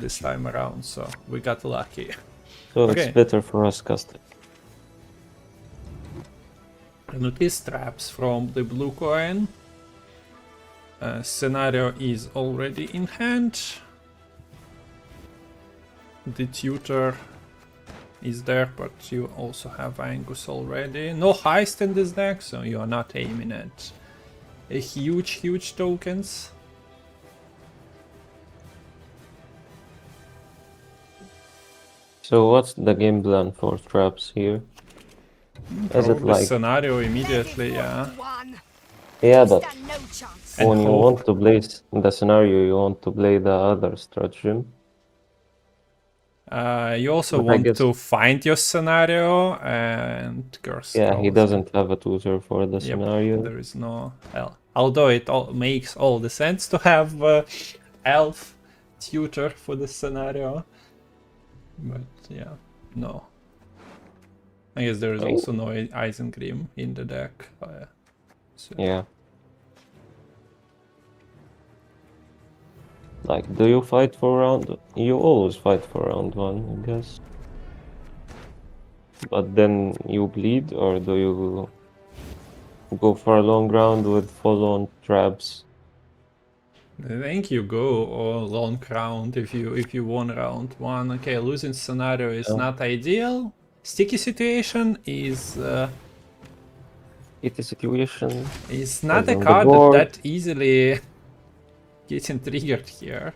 this time around, so we got lucky. So Okay. it's better for us casting. Notice traps from the blue coin. Scenario is already in hand. The tutor is there, but you also have Angus already. No heist in this deck, so you are not aiming at a huge tokens. So what's the game plan for traps here? Is it Probably like... scenario immediately, yeah. Yeah, but And when you hope. want to play the scenario, you want to play the other stratagem. You also But I want guess- to find your scenario and curse. Yeah, he draws. doesn't have a tutor for the Yep, scenario. there is no elf. Although it all makes all the sense to have elf tutor for the scenario. But yeah, no. I guess there is also no Isengrim in the deck. So. Yeah. Like, do you fight for round? You always fight for round 1, I guess. But then you bleed, or do you go for a long round with full-on traps? I think you go all long round if you won round 1. Okay, losing scenario is not ideal. Sticky situation is It's a situation. it's not As a on the card board. that easily getting triggered here.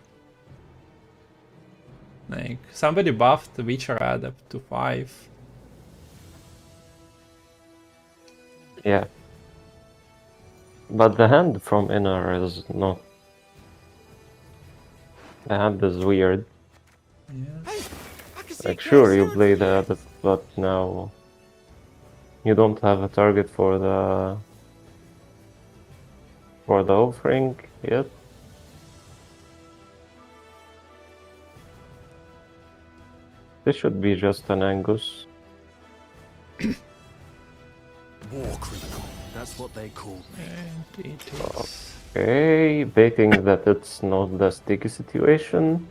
Like somebody buffed the Witcher Adept to 5. Yeah. But the hand from inner is not. The hand is weird. Yeah. Like, sure, you play the adept, but now you don't have a target for the offering yet. This should be just an Angus. War critical. That's what they called me. And it is. Okay, baiting that it's not the sticky situation.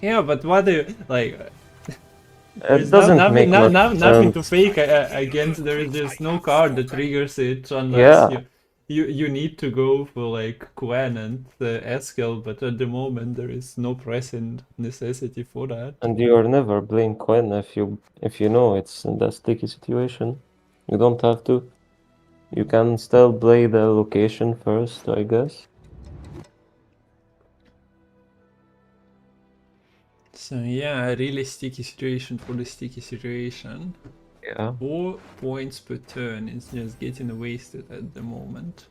Yeah, but what do you like? It doesn't make much nothing to sense. fake against. There's no card that triggers it Yeah. unless you need to go for like Gwen and Eskel, but at the moment there is no pressing necessity for that. And you're never playing Quen if you know it's in the sticky situation. You don't have to. You can still play the location first, I guess. So yeah, a really sticky situation for the sticky situation. Yeah. 4 points per turn is just getting wasted at the moment.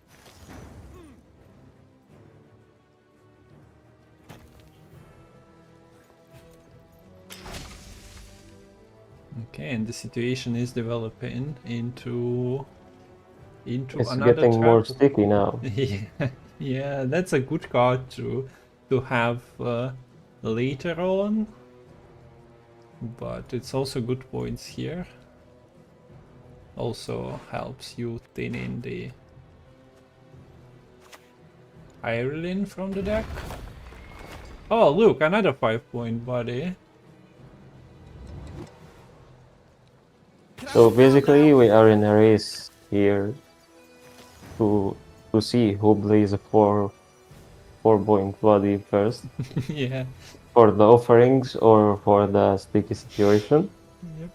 Okay, and the situation is developing into It's another getting trap. more sticky now. Yeah, that's a good card to have later on, but it's also good points here. Also helps you thin in the Ireland from the deck. Oh look, another 5-point body. So basically, we are in a race here to see who plays a 4-point body first. Yeah. For the offerings or for the sticky situation. Yep.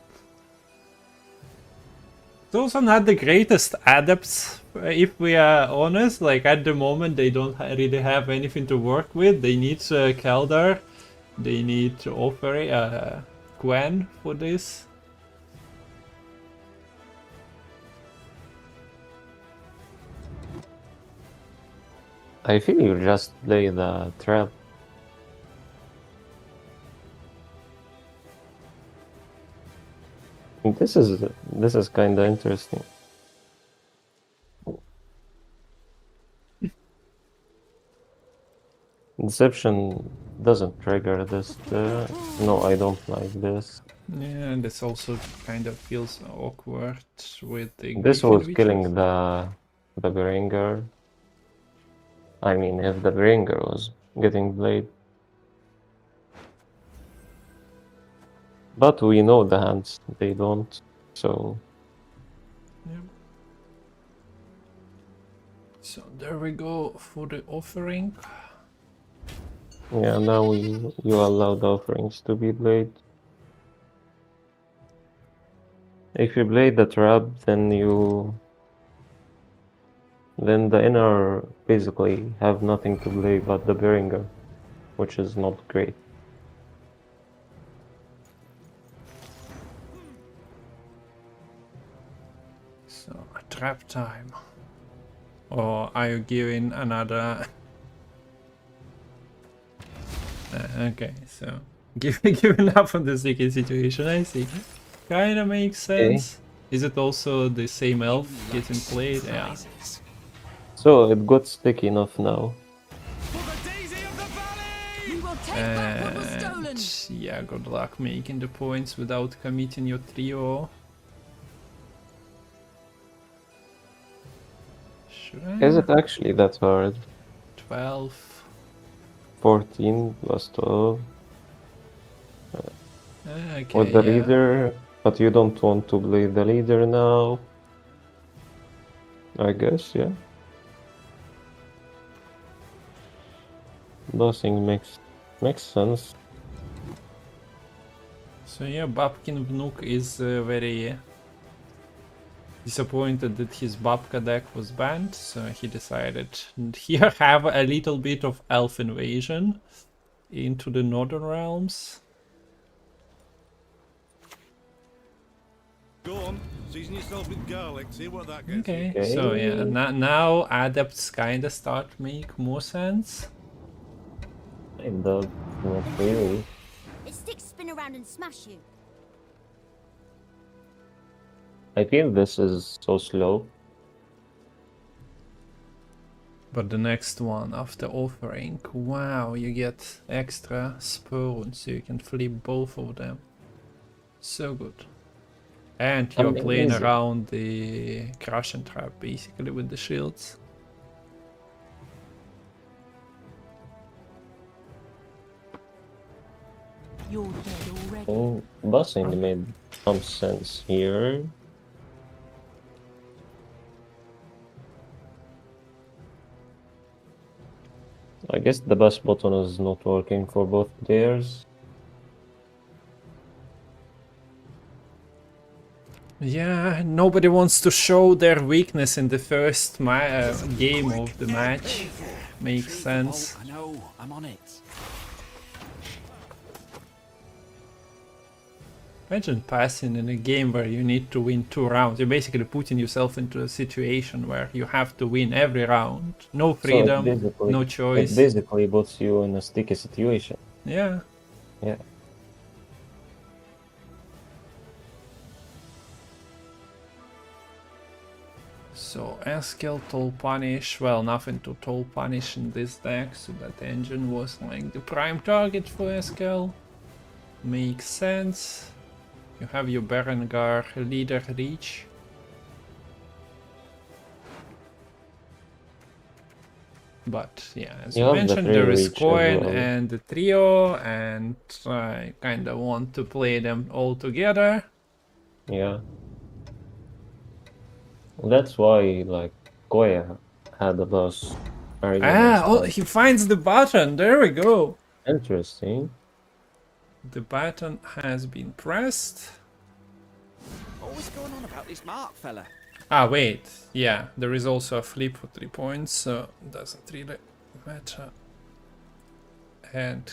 It's also not the greatest adepts, if we are honest. Like at the moment, they don't really have anything to work with. They need Keldar, they need to offer Gwen for this. I feel you just play the trap. This is kind of interesting. Deception doesn't trigger this. No, I don't like this. Yeah, and this also kind of feels awkward with the. This Griffin was Witches. killing the Beringer. I mean, if the Beringer was getting played. But we know the hands, they don't. So Yep. So there we go for the offering. yeah, now you allow the offerings to be played. If you play the trap, then the inner basically have nothing to play but the Beringer, which is not great. So trap time. Or are you giving another? Okay, so giving up on the sticky situation. I see. Kinda makes sense. Is it also the same elf getting played? Yeah. So it got sticky enough now. We will take back what was And stolen. yeah, good luck making the points without committing your trio. Should I? Is it actually that hard? 12. 14 plus 12 Okay, with the yeah. leader, but you don't want to play the leader now. I guess, yeah. Bossing makes sense. So yeah, Babkin Vnuk is very disappointed that his Babka deck was banned, so he decided here have a little bit of elf invasion into the Northern Realms. Go on, season yourself with garlic, see what that gets you. Okay, so yeah, now adepts kinda start make more sense. It does, not really. Its sticks spin around and smash you. I feel this is so slow. But the next one after offering, wow, you get extra spoon so you can flip both of them. So good. And you're playing Amazing. around the crush and trap basically with the shields. You're dead already. Oh, bossing made some sense here. I guess the bus button is not working for both players. Yeah, nobody wants to show their weakness in the first game of the match. Makes sense. Oh, I know, I'm on it. Imagine passing in a game where you need to win 2 rounds. You're basically putting yourself into a situation where you have to win every round. No freedom, no It choice. basically puts you in a sticky situation. Yeah. Yeah. So Eskel, Toll Punish, well, nothing to Toll Punish in this deck, so that engine was like the prime target for Eskel. Makes sense. You have your Berengar leader reach. But yeah, as You you have the mentioned, free there is reach as Coin well. and the trio, and I kinda want to play them all together. Yeah. That's why, like, Goya had a boss argument. Oh, he finds the button, there we go! Interesting. The button has been pressed. What was going on about this Mark fella? Ah, wait, yeah, there is also a flip for 3 points, so it doesn't really matter. And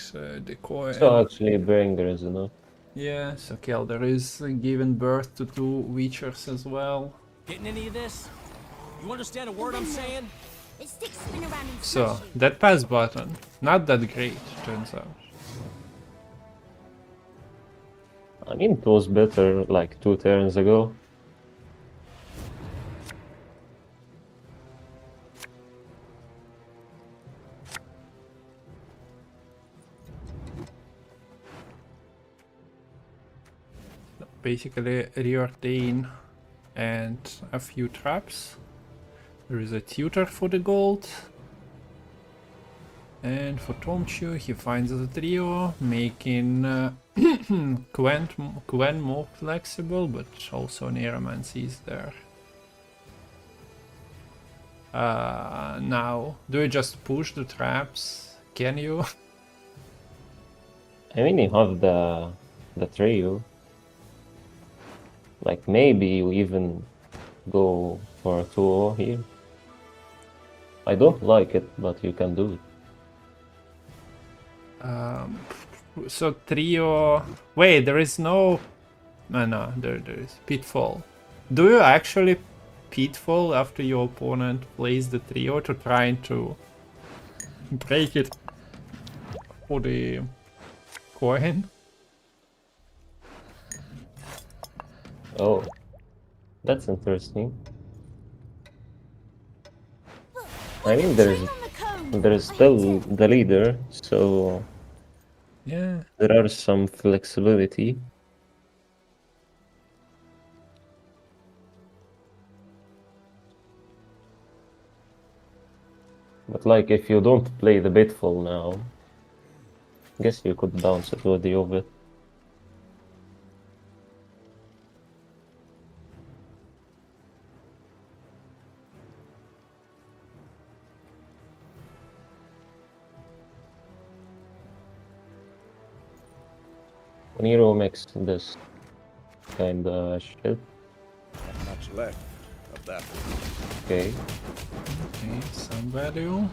the coin. So actually, Beringer is enough. Yeah, so Kelder is giving birth to 2 Witchers as well. Getting any of this? You understand a word I'm saying? Its sticks spin around and So, smash you. that pass button, not that great, turns out. I mean, it was better like 2 turns ago. Basically, reordain and a few traps. There is a tutor for the gold. And for Tomciu, he finds the trio, making Gwent more flexible, but also Neuromancy is there. Now, do you just push the traps? Can you? I mean, you have the trio. Like, maybe you even go for a 2-0 here. I don't like it, but you can do it. So trio. Wait, there is no. No, there is pitfall. Do you actually pitfall after your opponent plays the trio to try to break it for the coin? Oh, that's interesting. I mean, Train on the cone. there's still the leader, so Yeah. there are some flexibility. But like, if you don't play the Bitfall now, I guess you could bounce it with the Ovid. Nero makes this kinda shit. Not much left of that. Okay. Okay, some value.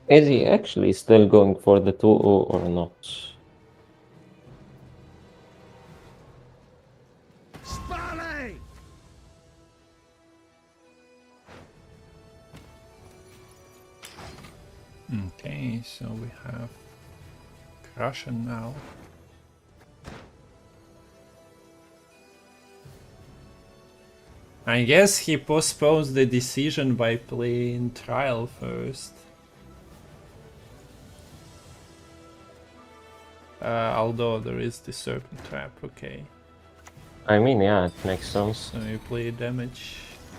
Is he actually still going for the 2-0 or not? Spally! Okay, so we have Russian now. I guess he postpones the decision by playing trial first. Although there is the serpent trap, okay. I mean, yeah, it makes sense. So you play damage.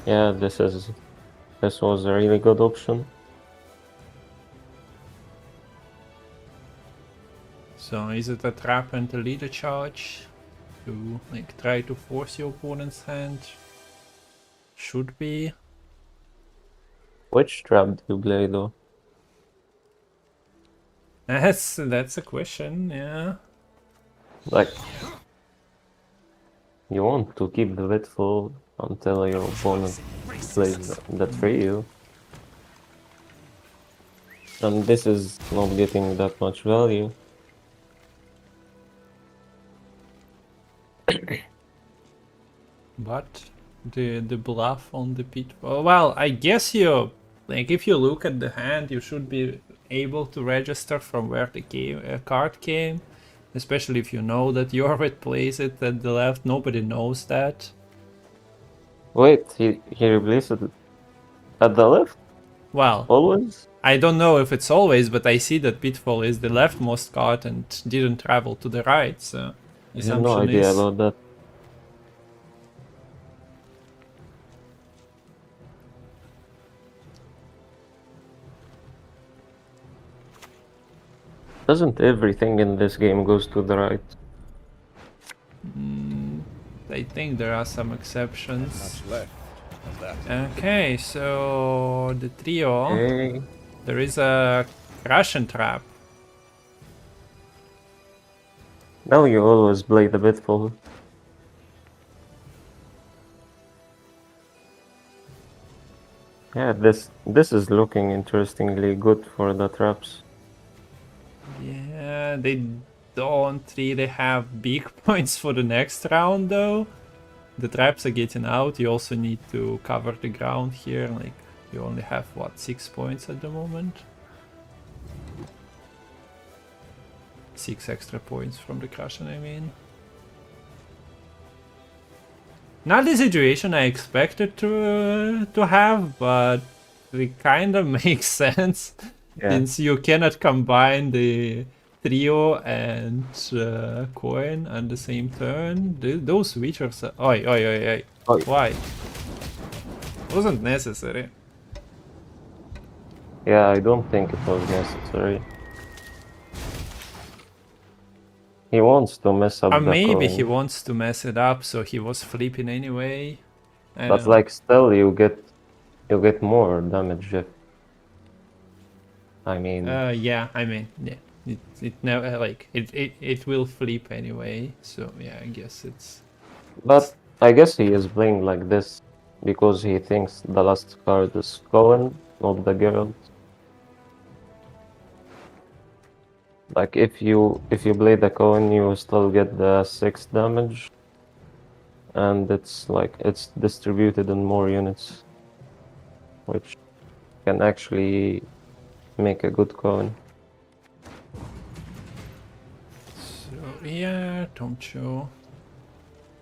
Yeah, this was a really good option. So is it a trap and a leader charge to like try to force your opponent's hand? Should be. Which trap do you play though? That's a question, yeah. Like, you want to keep the bit full until your opponent plays the trio. And this is not getting that much value. But the bluff on the pit. Well, I guess you like if you look at the hand, you should be able to register from where the card came, especially if you know that Jorvit plays it at the left. Nobody knows that. Wait, he replaced it at the left? Well, Always? I don't know if it's always, but I see that Pitfall is the leftmost card and didn't travel to the right, so I have no idea is about that. Doesn't everything in this game goes to the right? I think there are some exceptions. Much left of that. Okay, so the trio, Okay. there is a Russian trap. Now you always play the Bitfall. Yeah, this is looking interestingly good for the traps. Yeah, they don't really have big points for the next round though. The traps are getting out, you also need to cover the ground here, like you only have what, 6 points at the moment? 6 extra points from the Crushing, I mean. Not the situation I expected to have, but it kind of makes sense. Yeah. Since you cannot combine the Trio and coin at the same turn. Those witchers are... Oi, oi, oi, oi. Oi. Why? Wasn't necessary. Yeah, I don't think it was necessary. He wants to mess up the Maybe coin. he wants to mess it up, so he was flipping anyway. I But don't know. like still you get more damage if I mean Yeah, I mean, yeah. It never like it will flip anyway, so yeah, I guess it's... but I guess he is playing like this because he thinks the last card is Cohen, not the Geralt. Like if you play the Cohen you still get the 6 damage and it's like it's distributed in more units, which can actually make a good Cohen. So yeah, Tomciu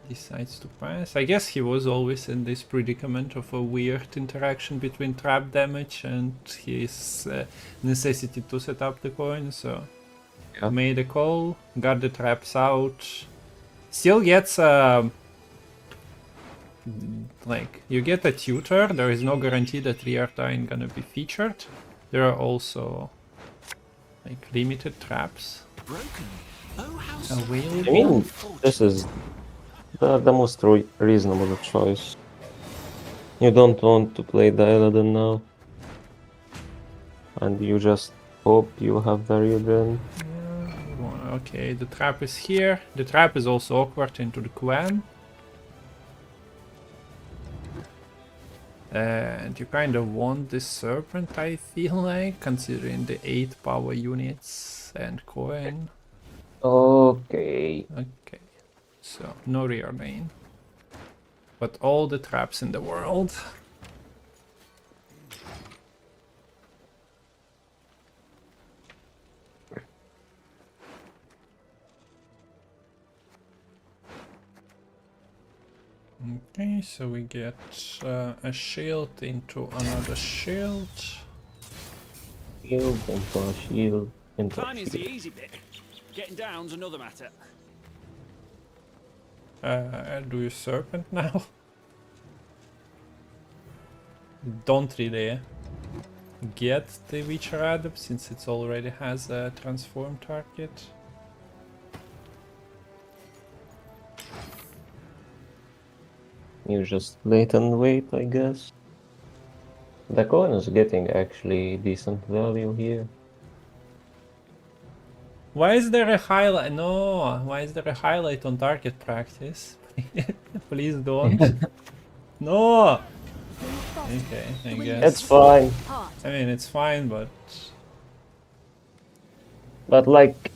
decides to pass. I guess he was always in this predicament of a weird interaction between trap damage and his necessity to set up the coin, so Yeah. made a call, got the traps out, still gets like, you get a tutor, there is no guarantee that Riordan gonna be featured. There are also like limited traps Broken. Oh, how available. I mean, this is the most reasonable choice. You don't want to play the Eldain now, and you just hope you have the Eldain. Okay, the trap is here. The trap is also awkward into the Quen. And you kind of want this serpent, I feel like, considering the 8 power units and coin. Okay. Okay, so no rear main. But all the traps in the world. Okay, so we get a shield into another shield. Shield into a shield into a Climbing's the shield. easy bit. Getting down's another matter. Do you serpent now? Don't really get the Witcher add-up since it already has a transform target. You just wait and wait, I guess. The coin is getting actually decent value here. Why is there a highlight? No, why is there a highlight on target practice? Please don't. No! Okay, I guess. It's fine, I mean, it's fine, but... but like,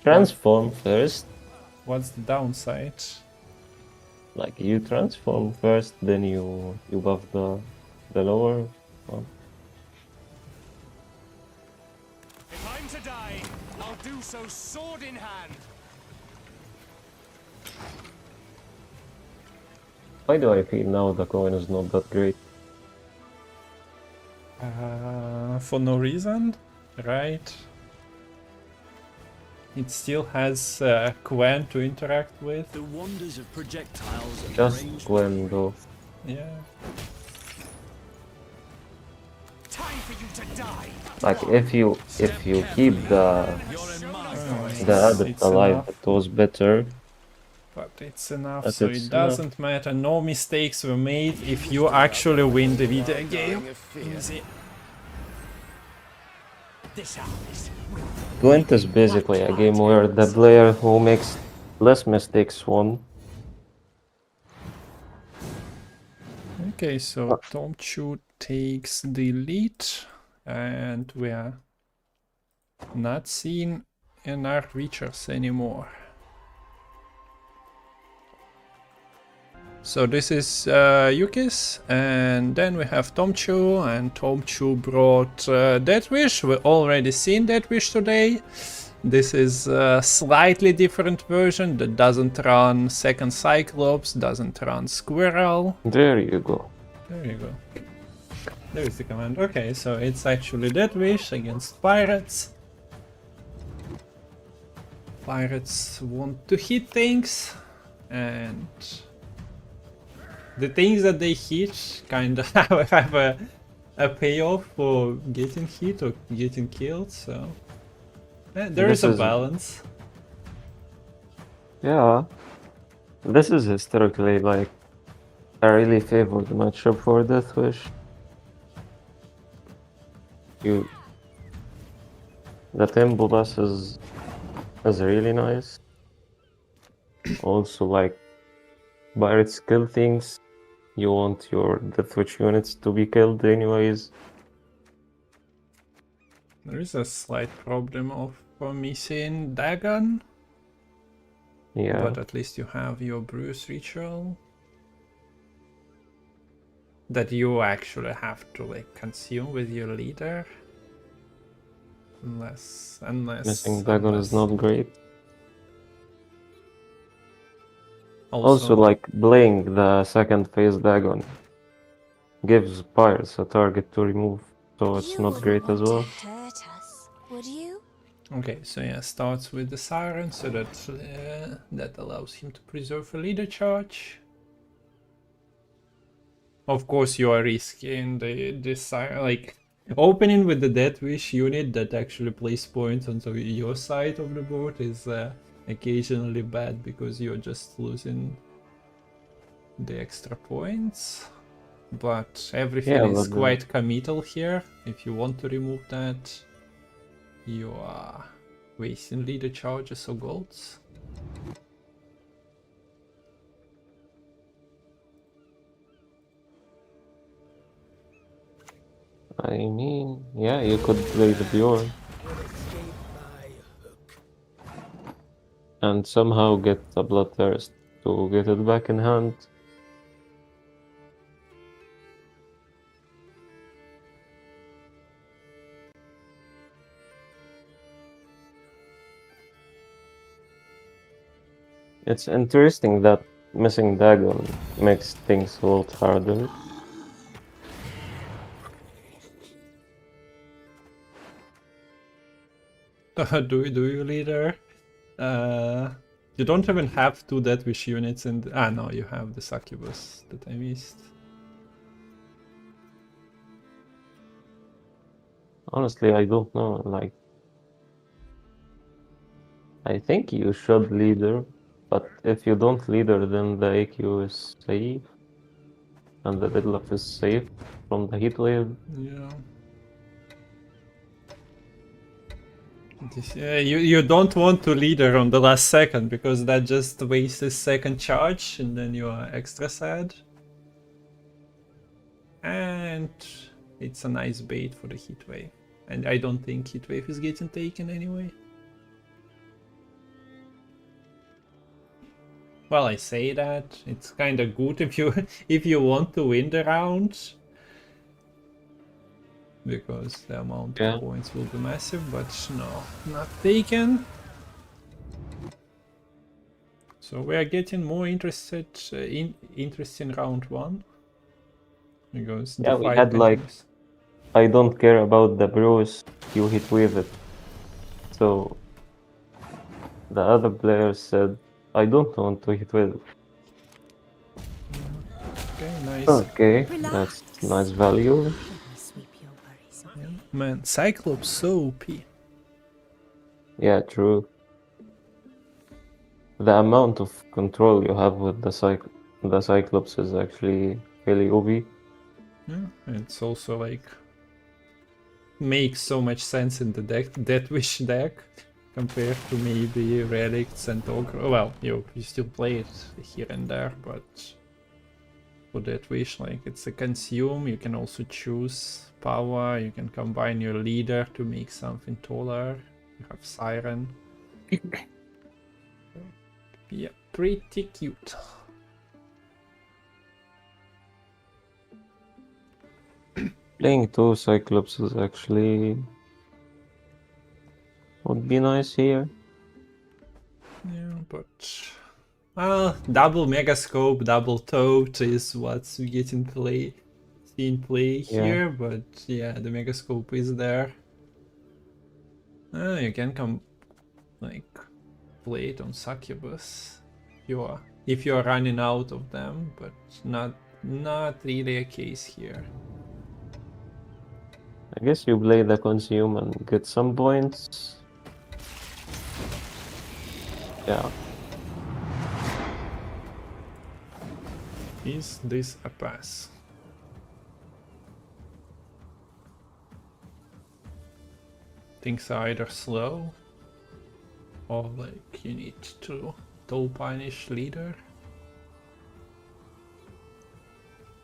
transform first. What's the downside? Like you transform first, then you buff the lower one. If I'm to die, I'll do so sword in hand. Why do I feel now the coin is not that great? For no reason, right? It still has Gwent to interact with. The wonders of projectiles and Just ranged Gwen though. Yeah. Time for you to die. Like if you keep the added It's alive, enough. it was better. But it's enough, But so it's it doesn't matter. No mistakes were made if you actually win the video game. Easy. this out. Gwent is basically a game where the player who makes less mistakes won. Okay, so Tomciu takes the lead, and we are not seen in our features anymore. So this is Yuukis, and then we have Tomciu, and Tomciu brought Death Wish. We already seen Death Wish today. This is a slightly different version that doesn't run Second Cyclops, doesn't run Squirrel. There you go. There you go. There is the command. Okay, so it's actually Death Wish against Pirates. pirates want to hit things, and the things that they hit kind of have a payoff for getting hit or getting killed, so there is This a is- balance. Yeah, this is historically like a really favored matchup for Deathwish. The tempo bus is really nice. Also, like pirates kill things. You want your Deathwitch units to be killed anyways. There is a slight problem of missing Dagon, Yeah. but at least you have your Bruce ritual that you actually have to like consume with your leader. Unless Missing Dagon is not great. Also, like playing the second phase Dagon gives pirates a target to remove, so it's You not wouldn't great as want to well. hurt us, would you? okay, so yeah, starts with the siren, so that that allows him to preserve a leader charge. Of course, you are risking the siren, like opening with the Death Wish unit that actually plays points on your side of the board is occasionally bad because you're just losing the extra points. But everything Yeah, is but quite committal here. If you want to remove that, you are wasting leader charges or golds. I mean, yeah, you could play the Bjorn and somehow get a Bloodthirst to get it back in hand. It's interesting that missing Dagon makes things a lot harder. Do you leader? You don't even have two Death Wish units in no, you have the Succubus that I missed. Honestly, I don't know, like, I think you should leader, but if you don't leader, then the AQ is safe, and the deadlock is safe from the heat wave. Yeah. You don't want to leader on the last second because that just wastes a second charge and then you are extra sad. And it's a nice bait for the heat wave. And I don't think heat wave is getting taken anyway. Well, I say that it's kind of good if you want to win the round, because the amount Yeah. of points will be massive. But no, not taken. So we are getting more interested interesting round one, because Yeah, the we fight had like, continues. I don't care about the Bruce, you hit with it. So the other player said, I don't want to hit with it. Okay, nice. Okay, Relax. that's nice value. Let me sweep your worries away. Man, Cyclops so OP. Yeah, true. The amount of control you have with the Cyclops is actually really OP. Yeah, it's also like makes so much sense in the Death Wish deck compared to maybe Relics and Ogre. Well, you still play it here and there, but for Death Wish, like, it's a consume. You can also choose power. You can combine your leader to make something taller. You have Siren. Yeah, pretty cute. Playing two Cyclopses actually would be nice here. Yeah, but double Megascope, double Toad is what's getting in play Yeah. here. But yeah, the Megascope is there. You can come like play it on Succubus. If you are running out of them, but not really a case here. I guess you play the consume and get some points. Yeah. Is this a pass? Things are either slow or like you need to punish leader.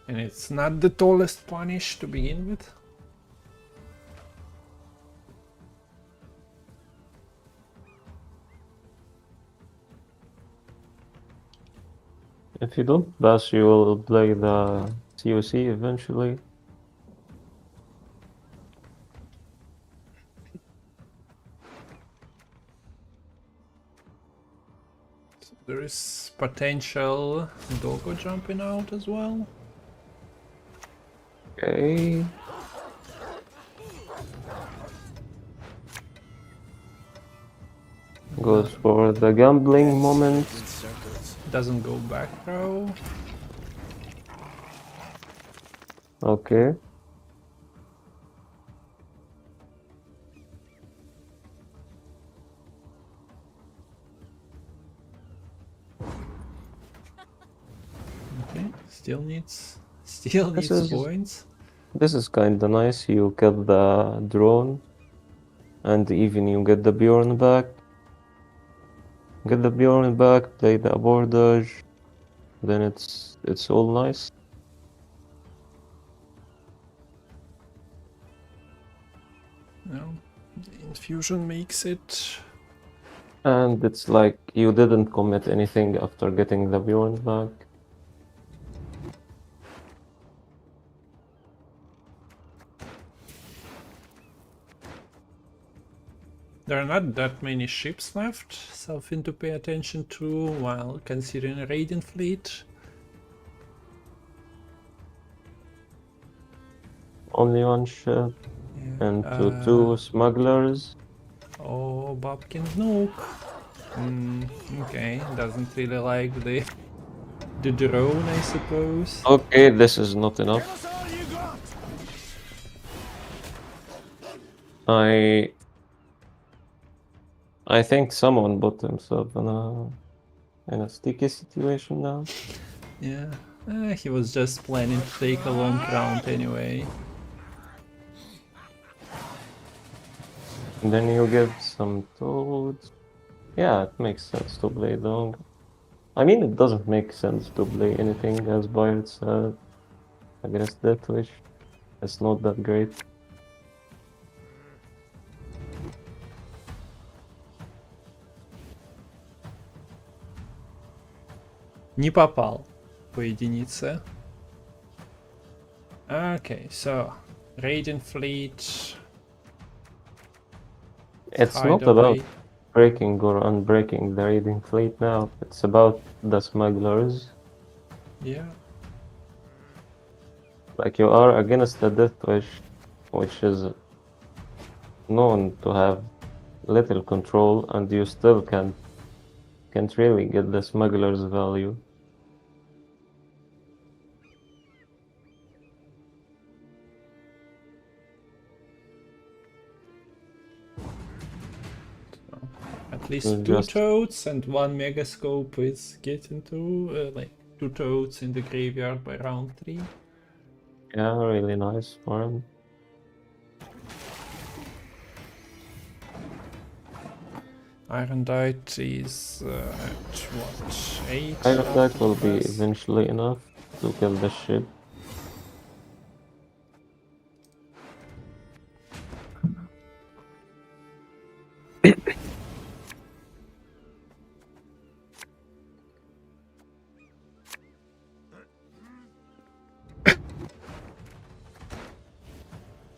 And it's not the tallest punish to begin with. If you don't pass, you will play the COC eventually. There is potential doggo jumping out as well. Okay. Goes for the gambling moment. Doesn't go back row. Okay. Okay, still needs is- points. This is kinda nice. You kill the drone, and even you get the Bjorn back. Get the Bjorn back, play the abordage, then it's all nice. No, the infusion makes it. And it's like you didn't commit anything after getting the Bjorn back. There are not that many ships left, something to pay attention to while considering a raiding fleet. Only one ship Yeah, and two smugglers. Oh, Bobkin Nuke. Okay, doesn't really like the drone, I suppose. Okay, this is not enough. Give us all you got! I think someone put himself in a sticky situation now. Yeah, he was just planning to take a long round anyway. And then you get some toads. Yeah, it makes sense to play long. I mean, it doesn't make sense to play anything as Pirates said against Deathwish. It's not that great. Не попал по единице. Okay, so raiding fleet. It's hide not about away. breaking or unbreaking the raiding fleet now. It's about the smugglers. Yeah. Like you are against the Deathwish, which is known to have little control, and you still can't really get the smuggler's value. At least Mm, two just- toads and one megascope is getting to like two toads in the graveyard by round 3. Yeah, really nice for him. Iron Dite is at what, 8? I know that will be Yes. eventually enough to kill the ship.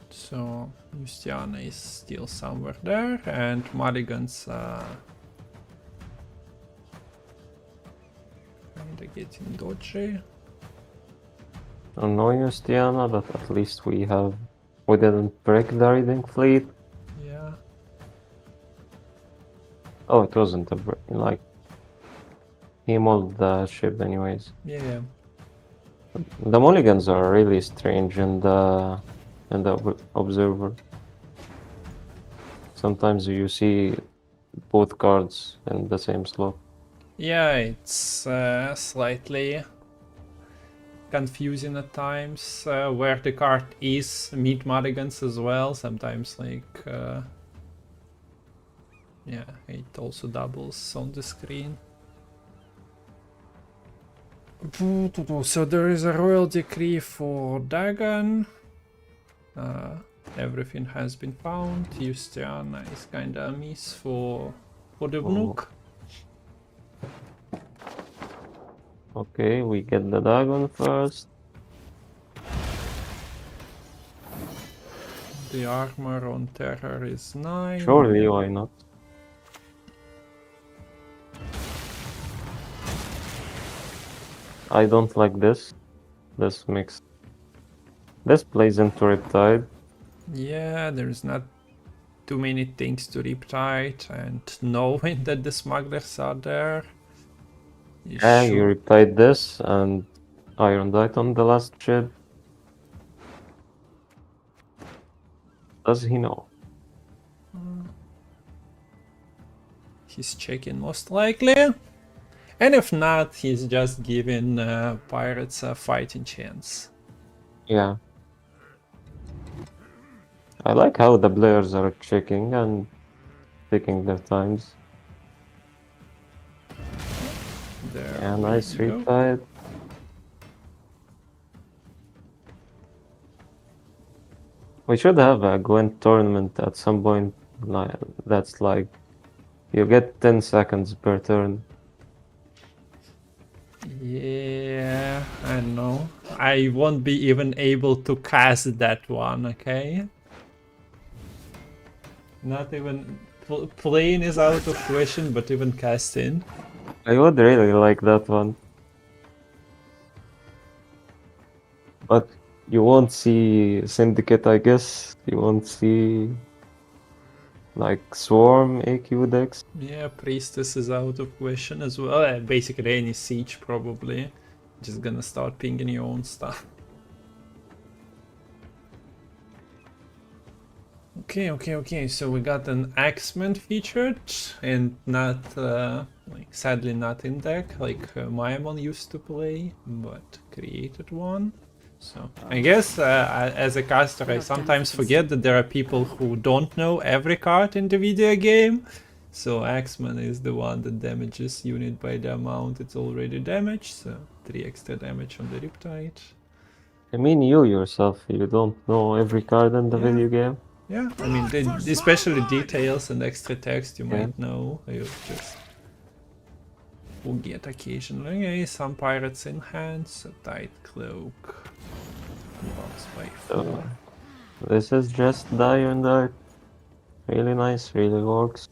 So Justiana is still somewhere there, and Mulligan's kinda getting dodgy. I don't know Justiana, but at least we didn't break the raiding fleet. Yeah. Oh, it wasn't a like he mauled the ship anyways. Yeah. The mulligans are really strange in the observer. Sometimes you see both cards in the same slot. Yeah, it's slightly confusing at times where the card is. Meet mulligans as well. Sometimes like yeah, it also doubles on the screen. So there is a royal decree for Dagon. Everything has been found. Justiana is kinda a miss for the Vnuk. Okay, we get the dragon first. The armor on Terror is 9. Surely, why not? I don't like this. This mix. This plays into Riptide. Yeah, there's not too many things to Riptide, and knowing that the smugglers are there. You Yeah, you should- Riptide this and Iron Dight on the last ship. Does he know? He's checking most likely. And if not, he's just giving pirates a fighting chance. Yeah. I like how the players are checking and taking their times. There Yeah, we nice go. Riptide. We should have a Gwent tournament at some point. That's like you get 10 seconds per turn. Yeah, I know. I won't be even able to cast that one, okay? Not even... playing is out of question, but even casting. I would really like that one. But you won't see Syndicate, I guess. You won't see like Swarm AQ decks. Yeah, Priestess is out of question as well. Basically any siege probably. Just gonna start pinging your own stuff. Okay, so we got an Axeman featured and not, like, sadly not in deck like Maimon used to play, but created one. So I guess as a caster I sometimes forget that there are people who don't know every card in the video game. So Axeman is the one that damages unit by the amount it's already damaged, so 3 extra damage on the Riptide. I mean, you yourself, you don't know every card in the Yeah. video game. Yeah, I mean, especially details and extra text you Yeah. might know. You just forget occasionally. Okay, some pirates in hand, so tight cloak. Box by 4. So, this is just the Iron Dart. Really nice, really works.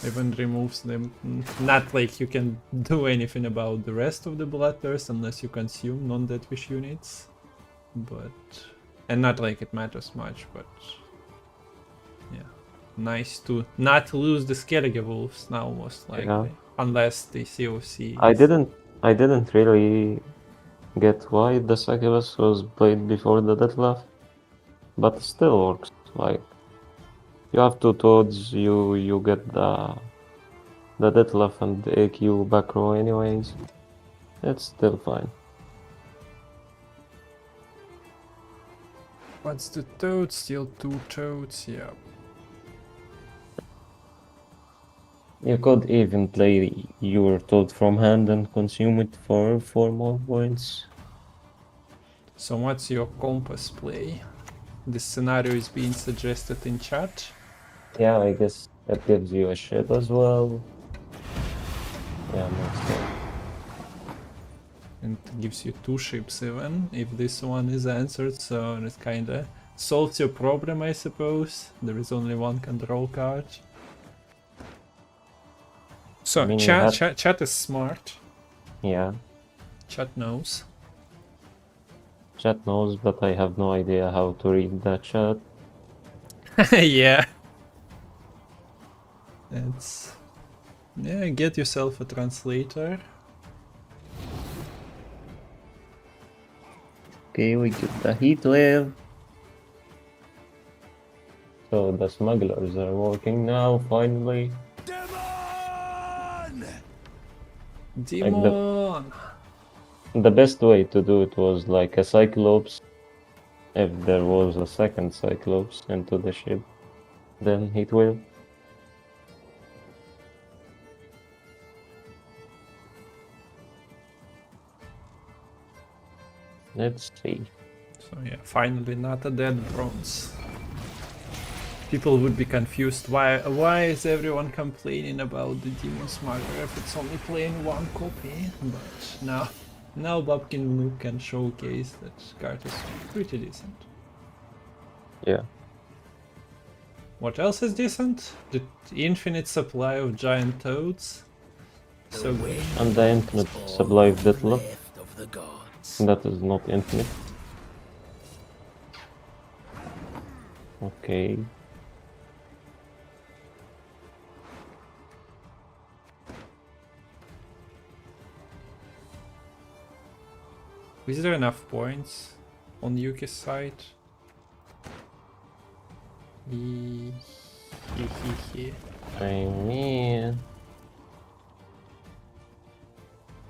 Even removes them. Not like you can do anything about the rest of the Bloodthirst unless you consume non-deathwish units. But... and not like it matters much, but... yeah. Nice to not lose the Skellige Wolves now, most likely. Yeah. Unless the COC... I didn't really get why the Succubus was played before the Deathclaw, but it still works. Like, you have 2 Toads, you get the Deathclaw and the AQ back row anyways. It's still fine. What's the toad? Still 2 toads, yeah. You could even play your Toad from hand and consume it for 4 more points. So what's your compass play? This scenario is being suggested in chat. Yeah, I guess that gives you a ship as well. Yeah, makes sense. And gives you 2 ships even, if this one is answered, so it kinda solves your problem, I suppose. There is only 1 control card. So, I mean, you chat is smart. Yeah, Chat knows. chat knows, but I have no idea how to read that chat. Yeah. Yeah, get yourself a translator. Okay, we get the heat wave. So the smugglers are working now, finally. Demon! Demon! The best way to do it was like a Cyclops. If there was a second Cyclops into the ship, then heat wave. Let's see. So yeah, finally not a dead bronze. People would be confused why is everyone complaining about the Demon Smuggler if it's only playing one copy, but now Babkin Vnuk can showcase that card is pretty decent. Yeah. What else is decent? The infinite supply of giant toads. So good. And the infinite supply of deathlock. Left of the gods. That is not infinite. Okay. Is there enough points on Yuki's side? I mean...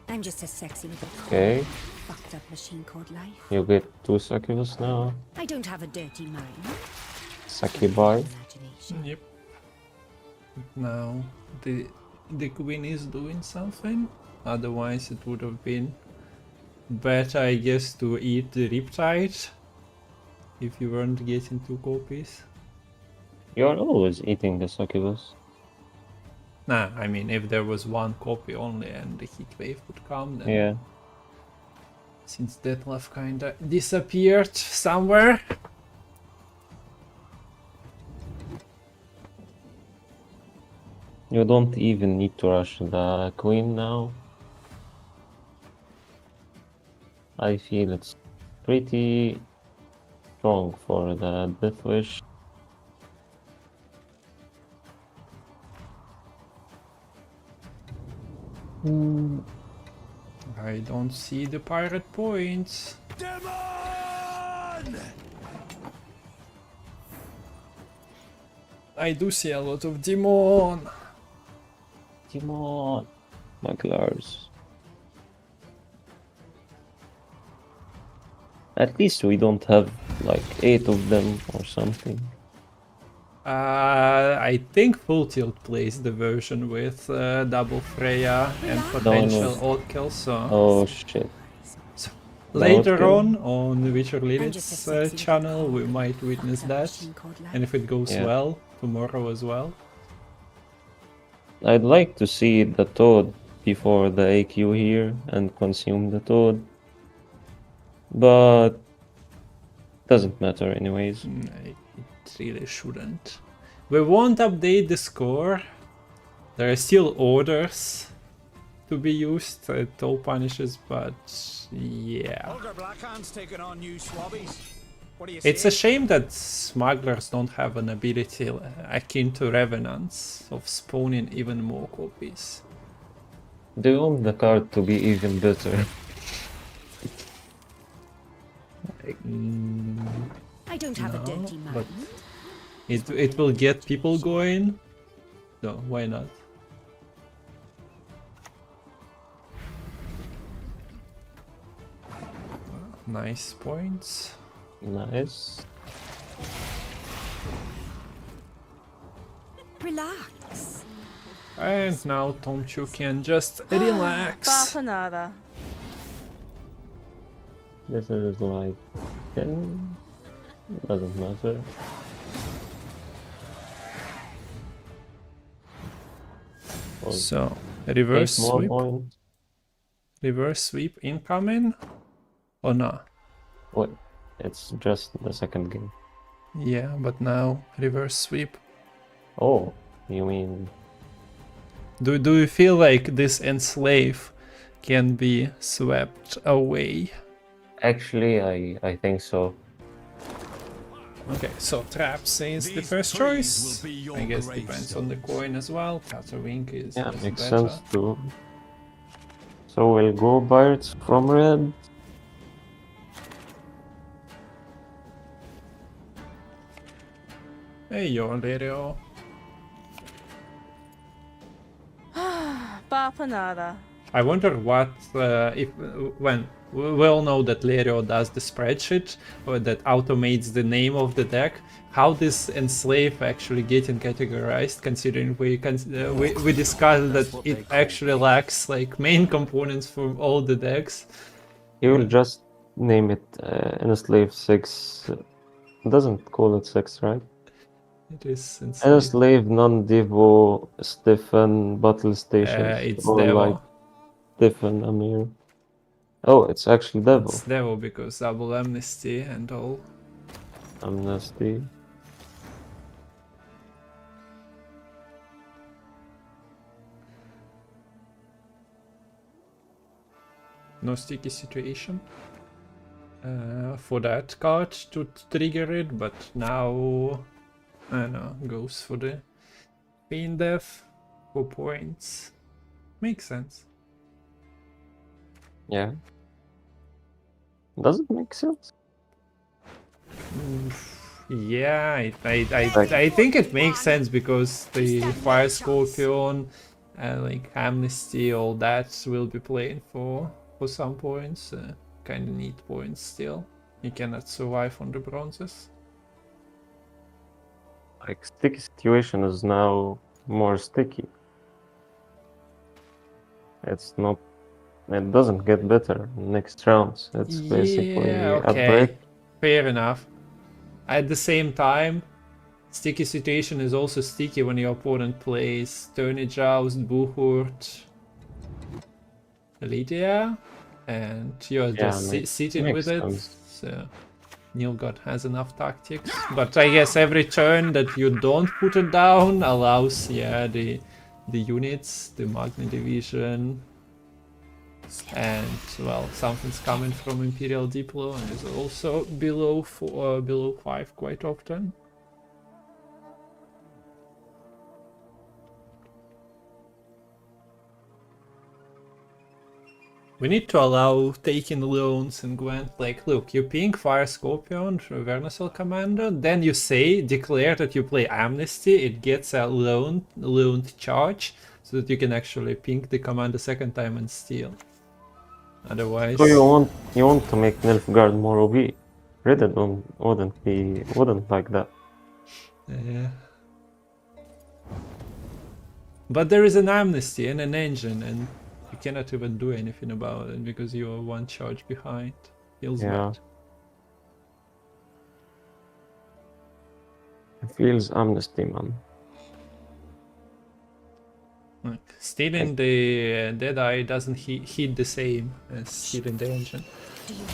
I'm just a sexy little Okay. fucked up machine called life. You get 2 succubus now. I don't have a dirty mind. Succubi. Imagination. Yep. Now the queen is doing something. Otherwise it would have been better, I guess, to eat the Riptide if you weren't getting 2 copies. You're always eating the succubus. Nah, I mean if there was 1 copy only and the heat wave would come, then Yeah. since Detlef kinda disappeared somewhere. You don't even need to rush the queen now. I feel it's pretty strong for the Death Wish. I don't see the pirate points. Demon! I do see a lot of demon. Demon! Smugglers. At least we don't have like 8 of them or something. I think Full Tilt plays the version with double Freya and potential odd kill, so Oh shit. later kill? on Witcher I'm just a Lilith's sexy channel we little might witness fucked up that, machine called life. and if it goes Yeah. well, tomorrow as well. I'd like to see the toad before the AQ here and consume the toad. But doesn't matter anyways. It really shouldn't. We won't update the score. There are still orders to be used, toll punishes, but yeah. Older Blackhand's taking on new swabbies. What do you It's say? a shame that smugglers don't have an ability akin to revenants of spawning even more copies. They want the card to be even better. I don't have a dirty mind. but it will get people going. So why not? Nice points. Nice. Relax. And now Tomciu can just relax. Bafanada. This is like 10. Doesn't matter. Or So 8 reverse more sweep. points. Reverse sweep incoming? Or not? Wait, it's just the second game. Yeah, but now reverse sweep. Oh, you mean Do you feel like this enslave can be swept away? actually I think so. Okay, so traps is the These first trees choice. will be your I guess depends on the gravestones. coin as well. Tatterwing is Yeah, just makes better. sense too. So we'll go pirates from red. Hey, yo, Lirio. Bapanada. I wonder what if when we all know that Lirio does the spreadsheet or that automates the name of the deck. How this enslave actually getting categorized? Considering we discussed That's that what it they call actually me. lacks like main components from all the decks. He will just name it Enslave 6. Doesn't call it 6, right? It is enslave. Enslave, non-Devo, Stefan, Battle Stations. It's Or like Devo. Stefan, Amir. Oh, it's actually Devo. It's Devo because double amnesty and all. Amnesty. No sticky situation for that card to trigger it, but now I don't know, goes for the pain death, 4 points. Makes sense. Yeah. Does it make sense? Yeah, I think it makes sense because the Fire Scorpion, like Amnesty, all that will be playing for some points. Kind of need points still. You cannot survive on the bronzes. Like, sticky situation is now more sticky. It's not. It doesn't get better next rounds. It's basically Yeah, a break. okay. Fair enough. At the same time, sticky situation is also sticky when your opponent plays Joust, Buchurt, Lydia, and you're Yeah, just sitting makes with it. sense. So Nilfgaard has enough tactics. But I guess every turn that you don't put it down allows, yeah, the units, the Magna Division, and well, something's coming from Imperial Diplo and is also below below 5 quite often. We need to allow taking loans in Gwent. Like, look, you ping Fire Scorpion, Vernacel Commander, then you declare that you play Amnesty, it gets a loaned charge, so that you can actually ping the command a second time and steal. Otherwise... So you want to make Nilfgaard more OP. Reddit wouldn't like that. Yeah. But there is an Amnesty and an engine, and you cannot even do anything about it because you are 1 charge behind. Feels bad. It feels Amnesty, man. Like, stealing the Deadeye doesn't hit the same as stealing the engine. Do you hear?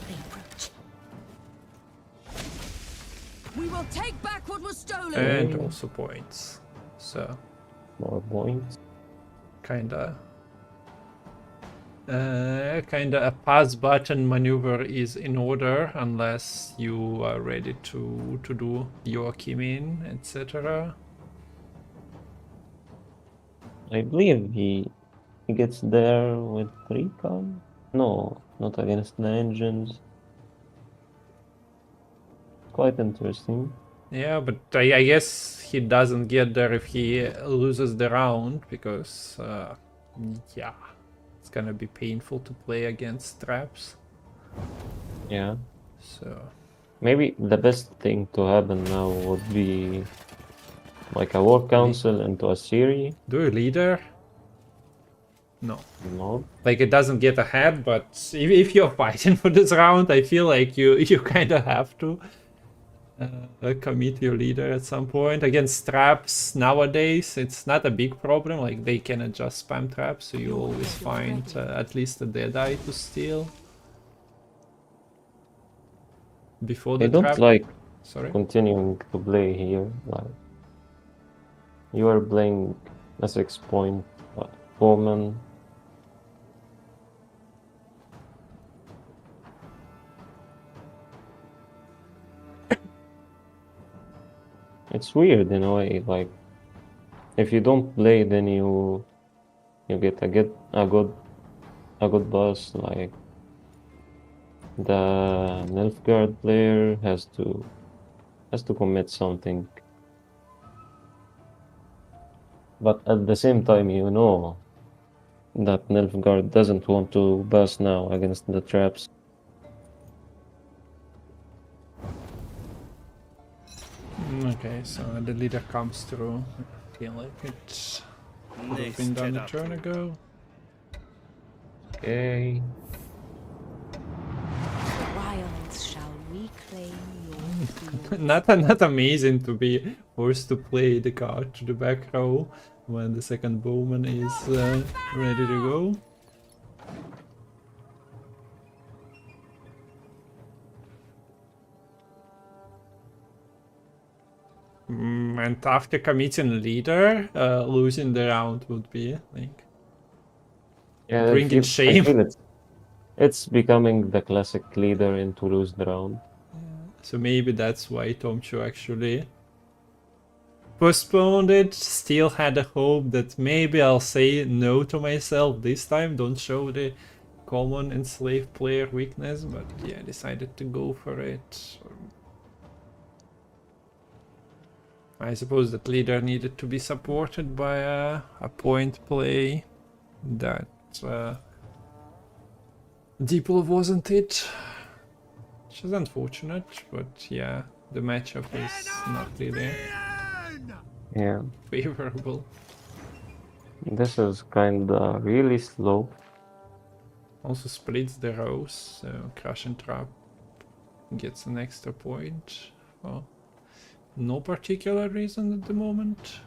They approach. We will take back what was stolen. And also points. So More points. kinda a pass button maneuver is in order unless you are ready to do Yuukisking, etc. I believe he gets there with recon. No, not against the engines. Quite interesting. Yeah, but I guess he doesn't get there if he loses the round because yeah, it's gonna be painful to play against traps. Yeah. So Maybe the best thing to happen now would be like a war council into a series. do a leader? No. No. Like, it doesn't get ahead, but if you're fighting for this round, I feel like you kind of have to commit your leader at some point. Against traps nowadays, it's not a big problem. Like, they cannot just spam traps, so you always find at least a Deadeye to steal. Before the I don't trap. like Sorry. continuing to play here. Like, you are playing a 6-point woman. It's weird in a way. Like, if you don't play, then you get a good boss. Like the Nilfgaard player has to commit something. But at the same time, you know that Nilfgaard doesn't want to boss now against the traps. Okay, so the leader comes through. I feel like it would have been done a turn ago. Okay. The wilds shall reclaim your field. Not amazing to be forced to play the card to the back row when the second bowman is ready to go. And after committing leader, losing the round would be like Yeah, I bringing feel shame. it's becoming the classic leader in to lose the round. So maybe that's why Tomciu actually postponed it. Still had a hope that maybe I'll say no to myself this time, don't show the common enslaved player weakness, but yeah, decided to go for it. I suppose that leader needed to be supported by a point play that Deeple wasn't it. Which is unfortunate, but yeah, the matchup is not really Yeah, favorable. this is kinda really slow. Also splits the rows, so Crush and Trap gets an extra point. For no particular reason at the moment.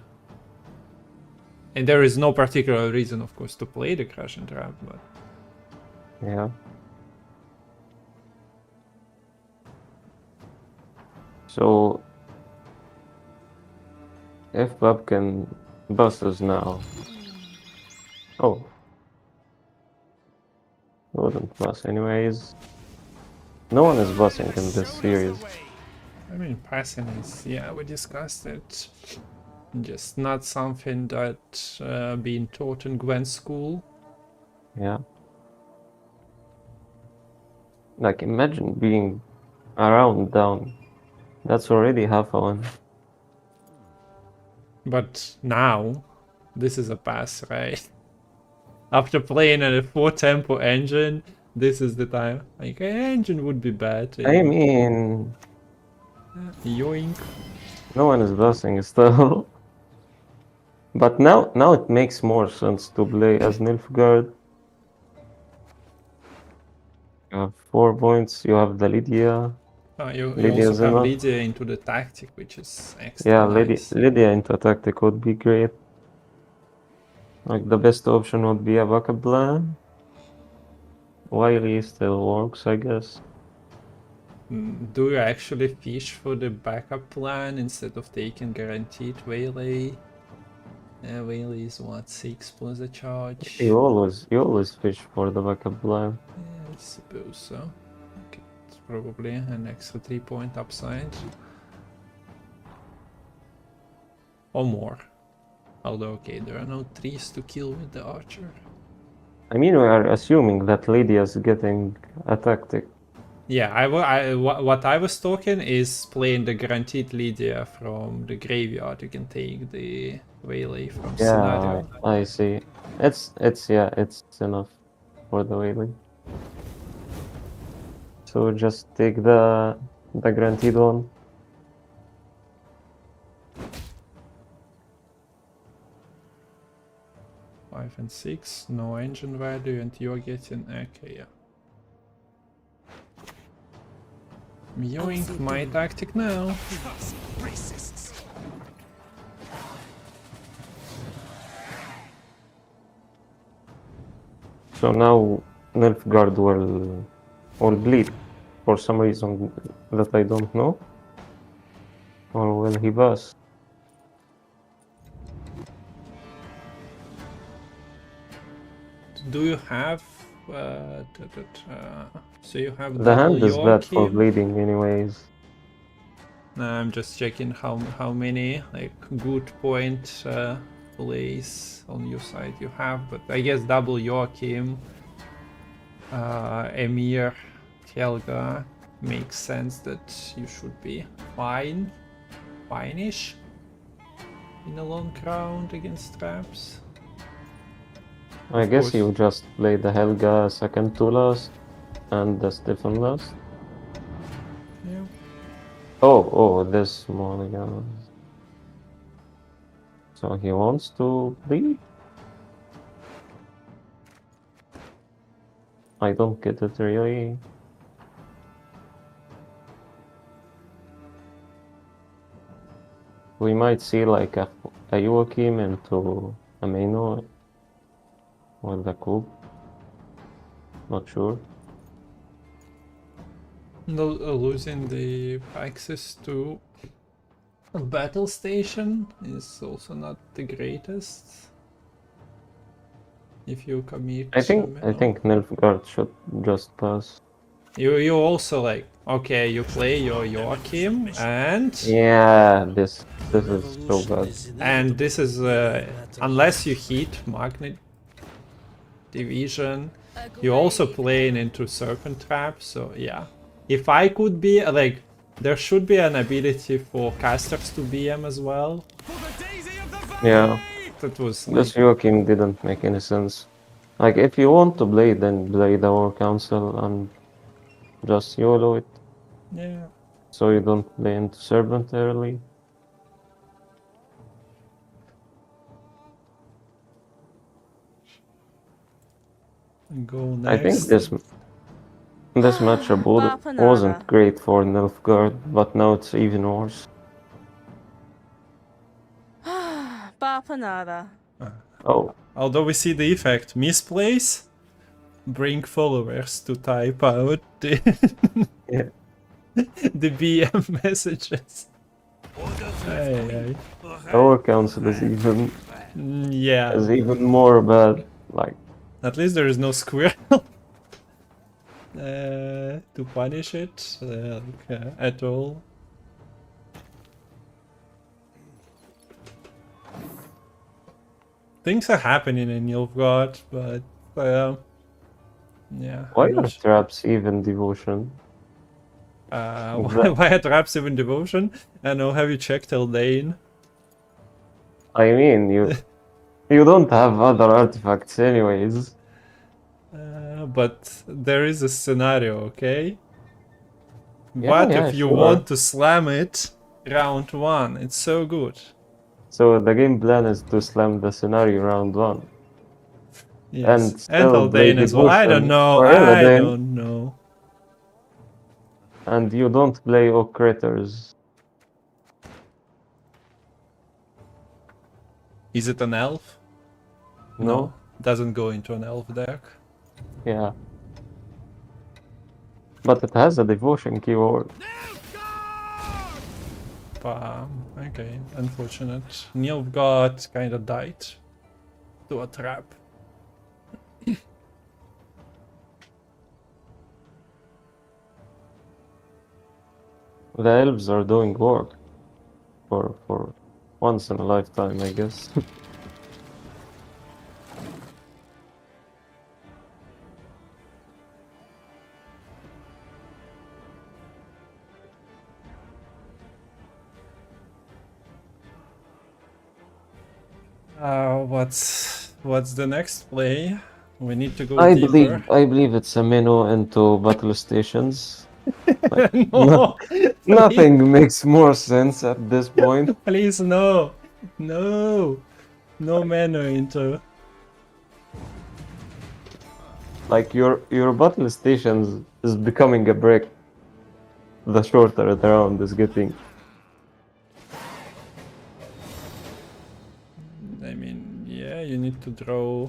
And there is no particular reason, of course, to play the Crush and Trap, but Yeah. So if Bob can bust us now. Oh. Wouldn't bust anyways. No one is busting in this series. I mean, passing is, yeah, we discussed it. Just not something that being taught in Gwent school. Yeah. Like, imagine being around down. That's already half a one. But now, this is a pass, right? After playing a 4-tempo engine, this is the time. Like, an engine would be bad. I mean, Yoink. no one is busting still. But now it makes more sense to play as Nilfgaard. You have 4 points, you have the Lydia. You Lydia also is have enough. Lydia into the tactic, which is extra Yeah, nice. Lydia into tactic would be great. Like, the best option would be a backup plan. Wily still works, I guess. Do you actually fish for the backup plan instead of taking guaranteed waylay? Waylay is what, 6 plus a charge? You always fish for the backup plan. Yeah, I suppose so. Okay, it's probably an extra 3-point upside. Or more. Although, okay, there are no trees to kill with the archer. I mean, we are assuming that Lydia's getting a tactic. Yeah, what I was talking is playing the guaranteed Lydia from the graveyard. You can take the waylay from scenario. I see. It's enough for the wailing. So just take the guaranteed one. Five and 6, no engine value, and you're getting okay, yeah. Yoink, my tactic now. Racists. So now Nilfgaard will bleed for some reason that I don't know. Or will he bust? Do you have so you have The double hand is bad for Yuukisking? bleeding anyways. I'm just checking how many like good point plays on your side you have, but I guess double Joachim, Emir, Helga makes sense that you should be fine-ish in a long round against traps. I Of guess course. you just play the Helga second to last and the Stefan last. Yeah. Oh, this Mulligan. So he wants to bleed? I don't get it really. We might see like a Joachim into a Maino with the coup. Not sure. Losing the access to a battle station is also not the greatest. If you commit, I think Nilfgaard should just pass. you also like, okay, you play your Joachim and Yeah, this is so bad. and this is unless you hit Magnet Division, you also playing into Serpent Trap. So yeah, if I could be like, there should be an ability for casters to BM as well. For the daisy of the valley! Yeah, That was this Joachim didn't make any sense. Like, if you want to play, then play the War Council and just YOLO it, yeah. so you don't play into Serpent early. Go I think next. this matchup wasn't great for Nilfgaard, but now it's even worse. Bapanada. Oh, Although we see the effect, misplace, bring followers to type out the, yeah. the BM messages. Hey. Our council is even Yeah, more bad. Like, at least there is no squirrel to punish it at all. Things are happening in Nilfgaard, but yeah. why I'm not are traps even devotion? why are traps even devotion? I know. Have you checked Eldain? I mean, you don't have other artifacts anyways. But there is a scenario, okay? Yeah, What if you sure. want to slam it round 1? It's so good. So the game plan is to slam the scenario round 1. Yes. And still play Eldain as well. I don't devotion know. for I Eldain, don't know. and you don't play Oak Critters. Is it an elf? No? Doesn't go into an elf deck. Yeah. But it has a devotion keyword. Okay, unfortunate. Nilfgaard kinda died to a trap. The elves are doing work. For once in a lifetime, I guess. What's the next play? We need to go I deeper. believe it's a menu into battle stations. Like, No, nothing makes more sense at this point. please no, no menu into. Like, your battle stations is becoming a brick. The shorter the round is getting. I mean, yeah, you need to draw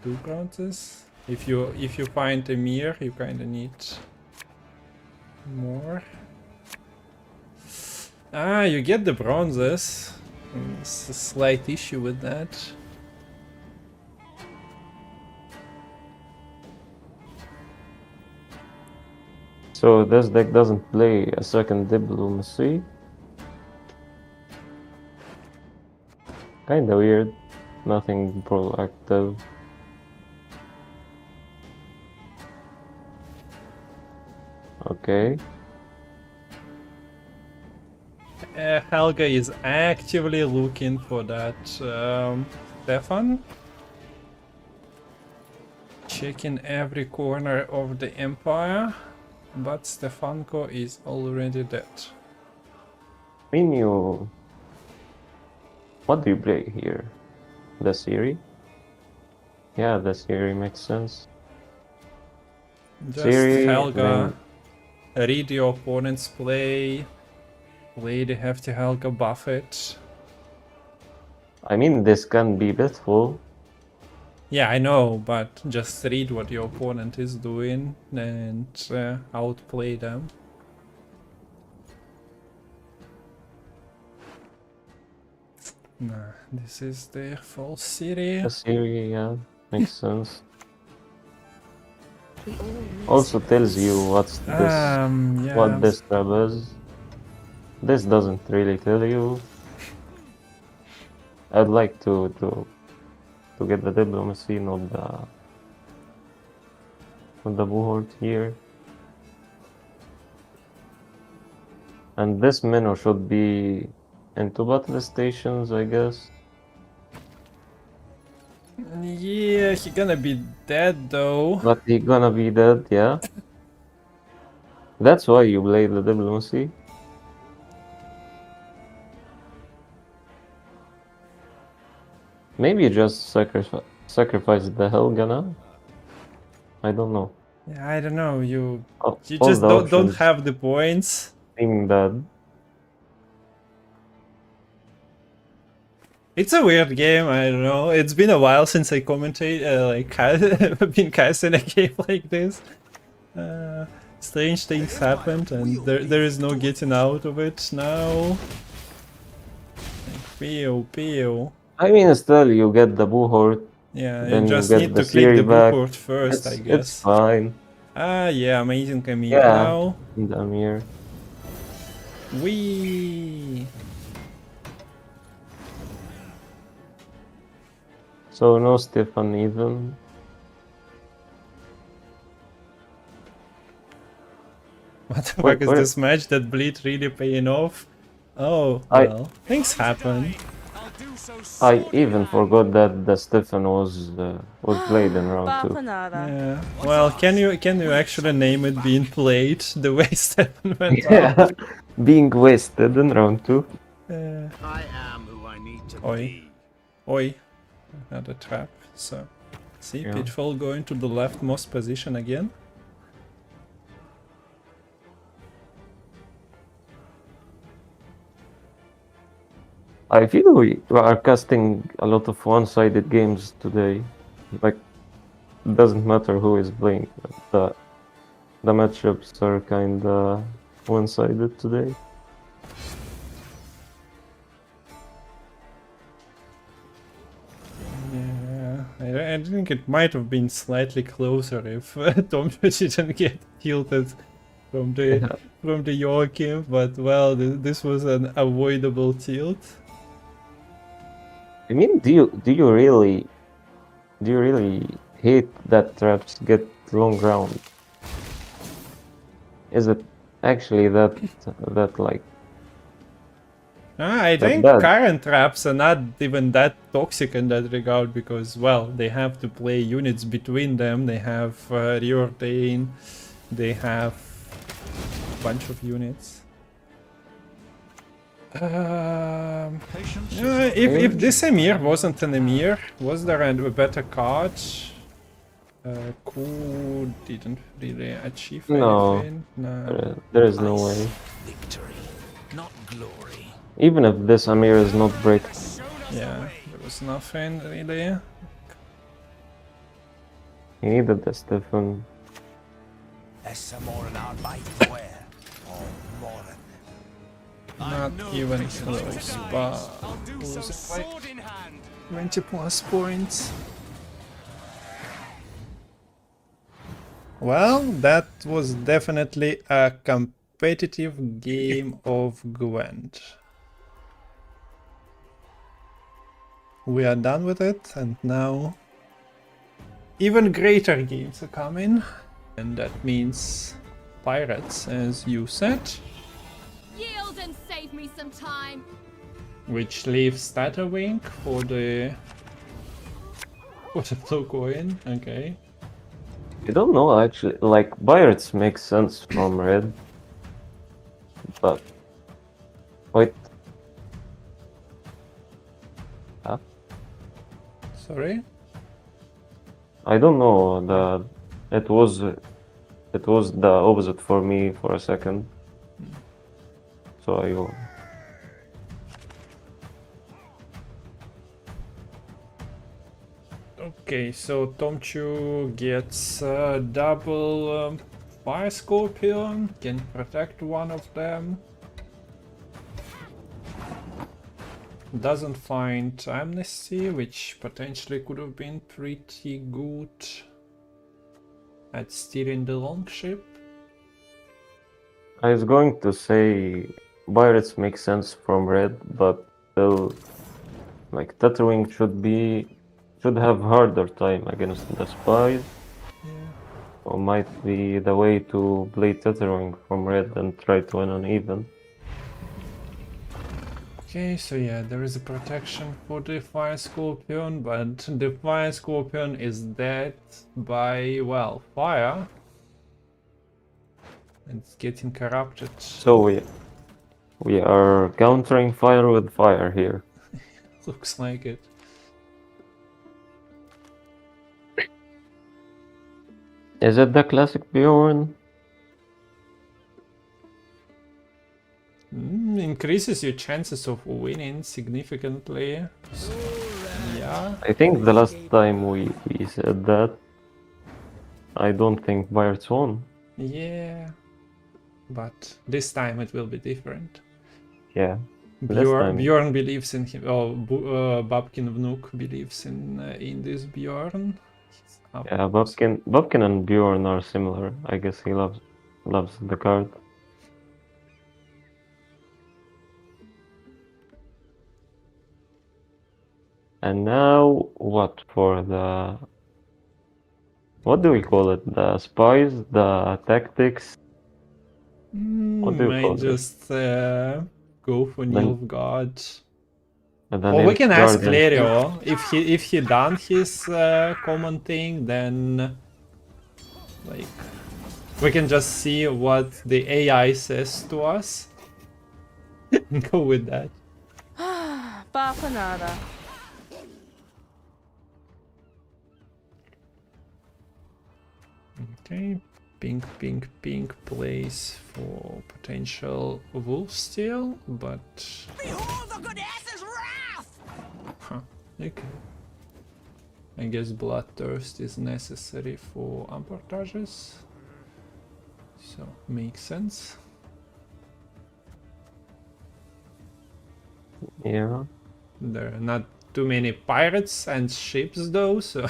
2 bronzes. If you find a mirror, you kinda need more. You get the bronzes. It's a slight issue with that. So this deck doesn't play a second Diplomacy. Kinda weird. Nothing proactive. Okay. Helga is actively looking for that Stefan. Checking every corner of the empire, but Stefanko is already dead. I mean, what do you play here? The Siri? Yeah, the Siri makes sense. Just Siri, Helga, read your opponent's play, play the hefty Helga, buff it. I mean, this can be beautiful. Yeah, I know, but just read what your opponent is doing and outplay them. Nah, this is their false city. The Siri, yeah, makes sense. We all need Also tells you what's this, Yeah. what this trap is. This doesn't really tell you. I'd like to get the Diplomacy, not the Buhort here. And this Minnow should be into battle stations, I guess. Yeah, he gonna be dead though. But he gonna be dead, yeah. That's why you play the Diplomacy. Maybe you just sacrifice the Helga now? I don't know. Yeah, I don't know. You All just the don't options have the points. seem bad. It's a weird game. I don't know. It's been a while since I commentate, been casting a game like this. Strange things happened, and there is no getting out of it now. Pew. I mean, still, you get the Buhort. Yeah, Then you you just get need the to click the Siri back. bookport first, I It's guess. fine. Ah, yeah, amazing Camille Yeah. now. And Amir. Wee. So no Stefan even. What the Wait, fuck is wait. this match? That bleed really paying off? Oh, I- well, things happen. I'll do so I sword in even hand. forgot that the Stefan was played in round 2. Yeah. Well, can you actually name it being played the way Stefan went Yeah, out? being wasted in round 2. I am who I need to Oi. be. Oi. Another trap. So, see, Yeah. Pitfall going to the leftmost position again. I feel we are casting a lot of one-sided games today. Like, it doesn't matter who is playing. The matchups are kinda one-sided today. Yeah, I think it might have been slightly closer if Tomciu didn't get tilted from the Yuukisking, but well, this was an avoidable tilt. I mean, do you really hate that traps get long round? Is it actually that like I That think bad. current traps are not even that toxic in that regard because, well, they have to play units between them. They have Reordain, they have a bunch of units. If this Emir wasn't an Emir, was there a better card? Ku didn't really achieve No. anything. No. there is no way. Victory, not glory. Even if this Amir is not break, Showed us the Yeah, way. there was nothing really. he needed the Stefan. Not even close, but I'll do so losing by sword in hand. 20 plus points. Well, that was definitely a competitive game of Gwent. We are done with it, and now even greater games are coming. And that means pirates, as you said, Yield and save me some time. which leaves Tatterwing for the blue coin. Okay. I don't know actually. Like pirates make sense from red, but wait. Huh? Sorry. I don't know. It was the opposite for me for a second. So I Okay, so Tomciu gets double fire scorpion, can protect one of them. Doesn't find amnesty, which potentially could have been pretty good at steering the longship. was going to say pirates make sense from red, but still, like Tatterwing should have harder time against the spies. Or might be the way to play Tatterwing from red and try to win on even. Okay, so yeah, there is a protection for the Fire Scorpion, but the Fire Scorpion is dead by, well, fire. It's getting corrupted. So we are countering fire with fire here. Looks like it. Is it the classic Bjorn? Increases your chances of winning significantly. So, yeah. I think the last time we said that, I don't think pirates won. Yeah. But this time it will be different. Yeah. This time. Bjorn believes in him. Oh, Babkin Vnuk believes in this Bjorn. Yeah, Babkin and Bjorn are similar. I guess he loves the card. And now what for the... What do we call it? The spies? The tactics? What do you call Might just go for Nilfgaard. Or we can ask Lerio if he done his common thing, then like we can just see what the AI says to us. Go with that. Bafanada. Okay, pink plays for potential wolf steal, but Behold the goddess's wrath! okay. I guess bloodthirst is necessary for abortages, so makes sense. Yeah. There are not too many pirates and ships though, so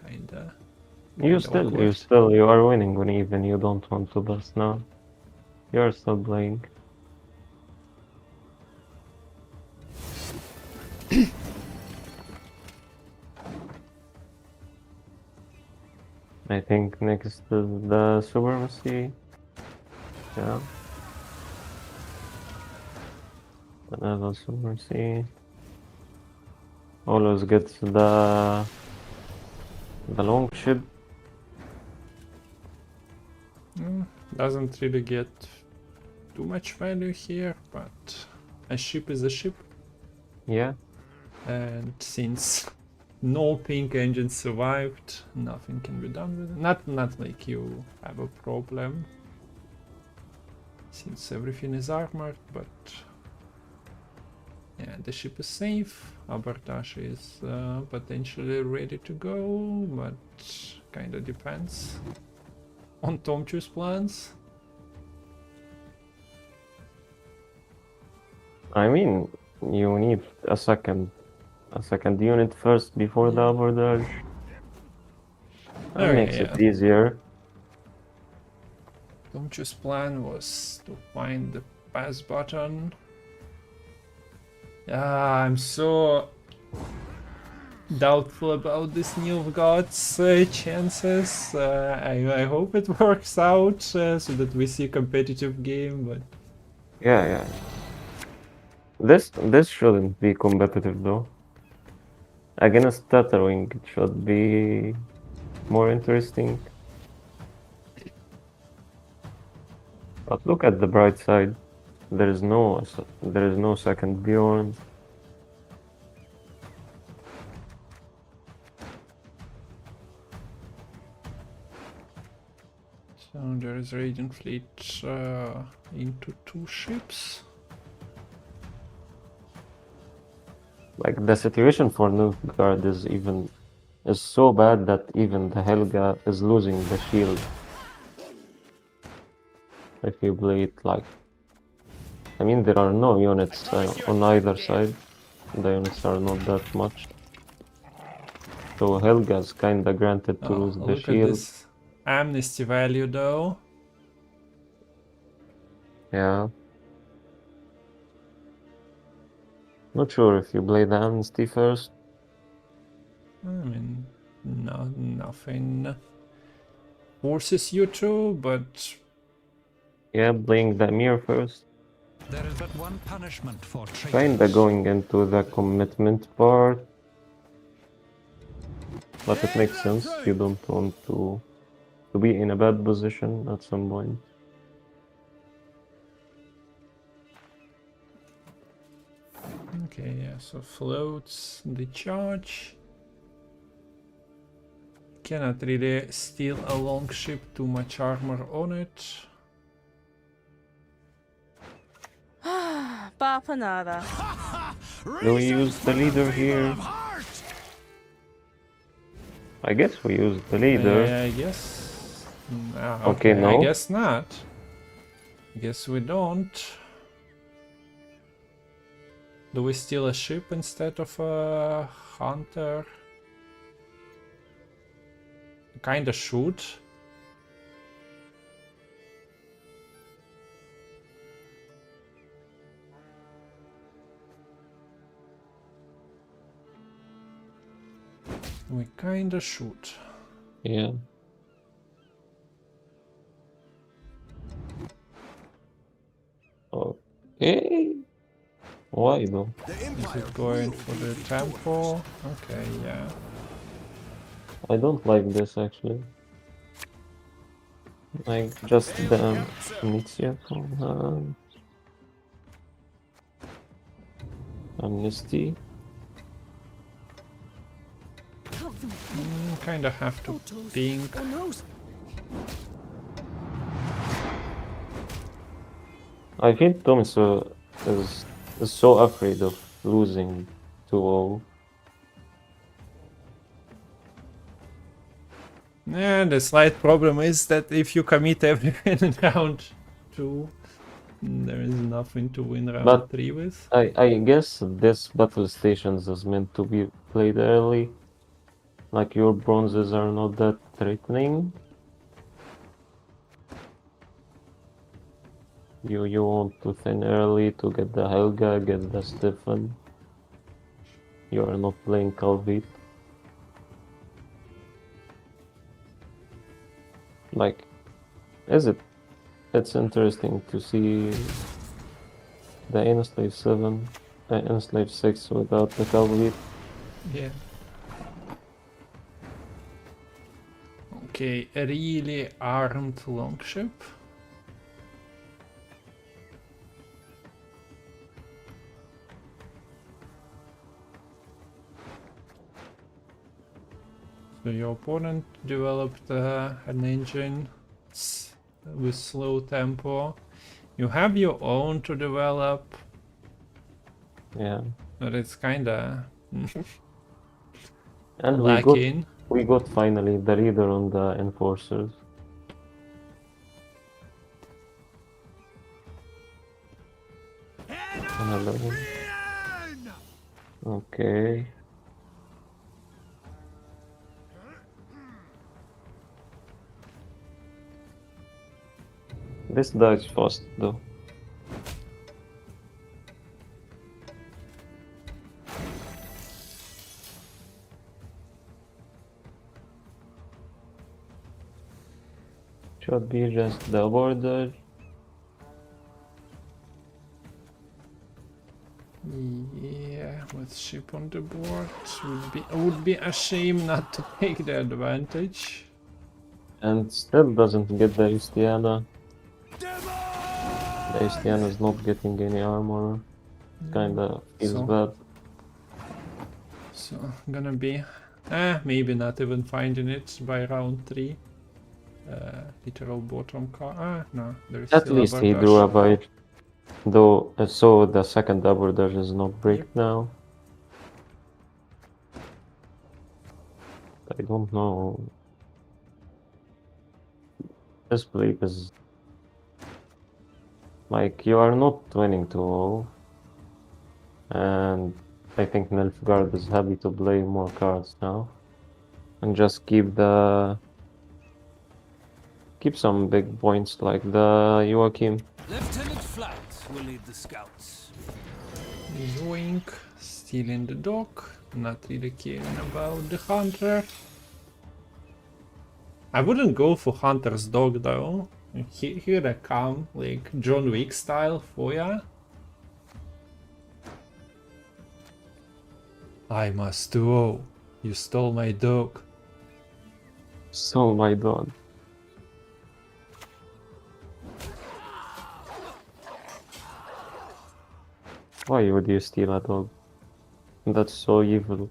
kinda. You are winning when even you don't want to bust now. You are still playing. I think next is the supremacy. Yeah. Another supremacy. Always gets the long ship. Doesn't really get too much value here, but a ship is a ship. Yeah. And since no pink engine survived, nothing can be done with it. Not like you have a problem, since everything is armored, but yeah, the ship is safe. Abortage is potentially ready to go, but kinda depends on Tomciu's plans. I mean, you need a second unit first before the abordage. That makes yeah. it easier. Tomciu's plan was to find the pass button. I'm so doubtful about this Nilfgaard's chances. I hope it works out so that we see a competitive game, but Yeah. This shouldn't be competitive though. Against Tatterwing, it should be more interesting. But look at the bright side. There is no second Bjorn. so there is Radiant Fleet into 2 ships. Like the situation for Nilfgaard is so bad that even the Helga is losing the shield. If you play it like, I mean, there are no units on either side. The units are not that much. So Helga's kinda granted to lose the Look at shield. this amnesty value though. Yeah. Not sure if you play the amnesty first. I mean, nothing forces you to, but Yeah, playing the mirror first. There is but one punishment for Kinda traitors. going into the commitment part. But it makes sense. You don't want to be in a bad position at some point. okay, yeah, so floats the charge. Cannot really steal a long ship, too much armor on it. Bapanada. Do we use the leader here? I guess we use the leader. I guess. Okay, I no. guess not. Guess we don't. Do we steal a ship instead of a hunter? Kinda should. We kinda should. Yeah. Okay. Why though? Is it going for the temple? Okay, yeah. I don't like this actually. Like just the initiative amnesty. Kinda have to think. I think Tomciu is so afraid of losing 2-0. Yeah, the slight problem is that if you commit everything in round 2, there is nothing to win round But 3 with. I guess this battle stations is meant to be played early. Like your bronzes are not that threatening. You want to thin early to get the Helga, get the Stefan. You are not playing Calvit. Like, it's interesting to see the Enslave 7, Enslave 6 without the Calvit. Yeah. Okay, a really armed longship. So your opponent developed an engine with slow tempo. You have your own to develop, Yeah. but it's kinda And lacking. we got finally the leader on the enforcers. Another one. Okay. This dies fast though. Should be just the border. Yeah, with ship on the board would be a shame not to take the advantage. And still doesn't get the Justiana. The Justiana is not getting any armor. Kinda feels So- bad. So gonna be maybe not even finding it by round 3. Literal bottom card. No, there's At still least he abordash. drew a bite. Though, so the second abordash is not break Yep. now. I don't know. This bleep is like you are not winning 2-0. And I think Nilfgaard is happy to play more cards now. And just keep some big points like the Joachim. Lieutenant Flat will lead the scouts. Yoink, still in the dock, not really caring about the hunter. I wouldn't go for Hunter's dog though. Here I come, like John Wick style for ya. I must do. You stole my dog. So my dog. Why would you steal a dog? That's so evil.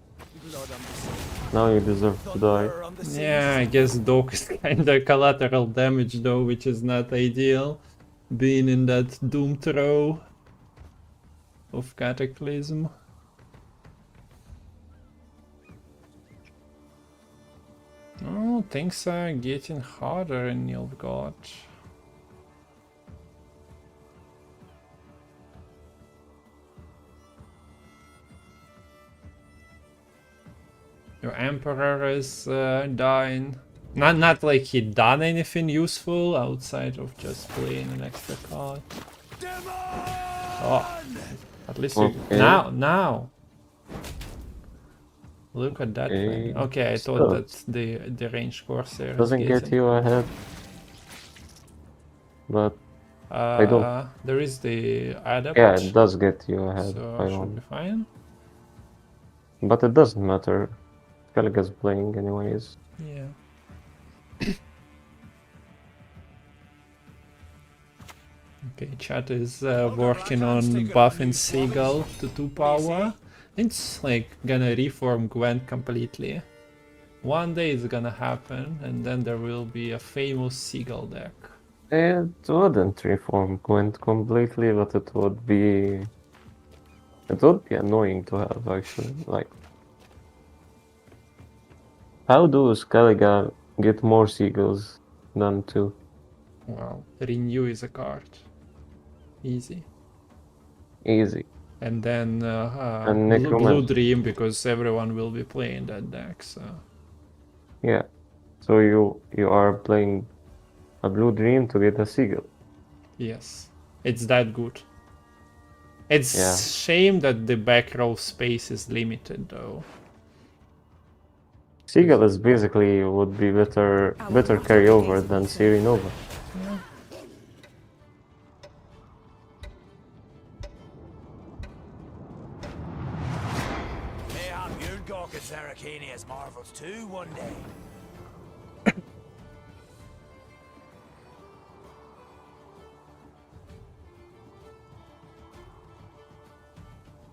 Now you deserve to die. Yeah, I guess dog is kinda collateral damage though, which is not ideal. Being in that doom throw of Cataclysm. Oh, things are getting harder in Nilfgaard. Your Emperor is dying. Not like he done anything useful outside of just playing an extra card. Oh, at least you, Okay. now. Look at that Okay. thing. Okay, I thought Still. that the range Corsair is Doesn't get getting. you ahead. But I don't. There is the adapt. Yeah, it does get you ahead. So I should don't. be fine. But it doesn't matter. Skellige's playing anyways. Yeah. Okay, chat is working on buffing Seagull to 2 power. It's like gonna reform Gwent completely. One day it's gonna happen, and then there will be a famous Seagull deck. It wouldn't reform Gwent completely, but it would be annoying to have actually. Like, how do Skellige get more seagulls than 2? Well, Renew is a card. Easy. Easy. And then And Blue Necromancer. Dream, because everyone will be playing that deck, so... Yeah. So you are playing a Blue Dream to get a seagull. Yes, it's that good. It's Yeah. shame that the back row space is limited though. Seagull is basically would be better carryover than Sirinova. Yeah. Mayhap Yuukisking and Tomciu's marvels too one day.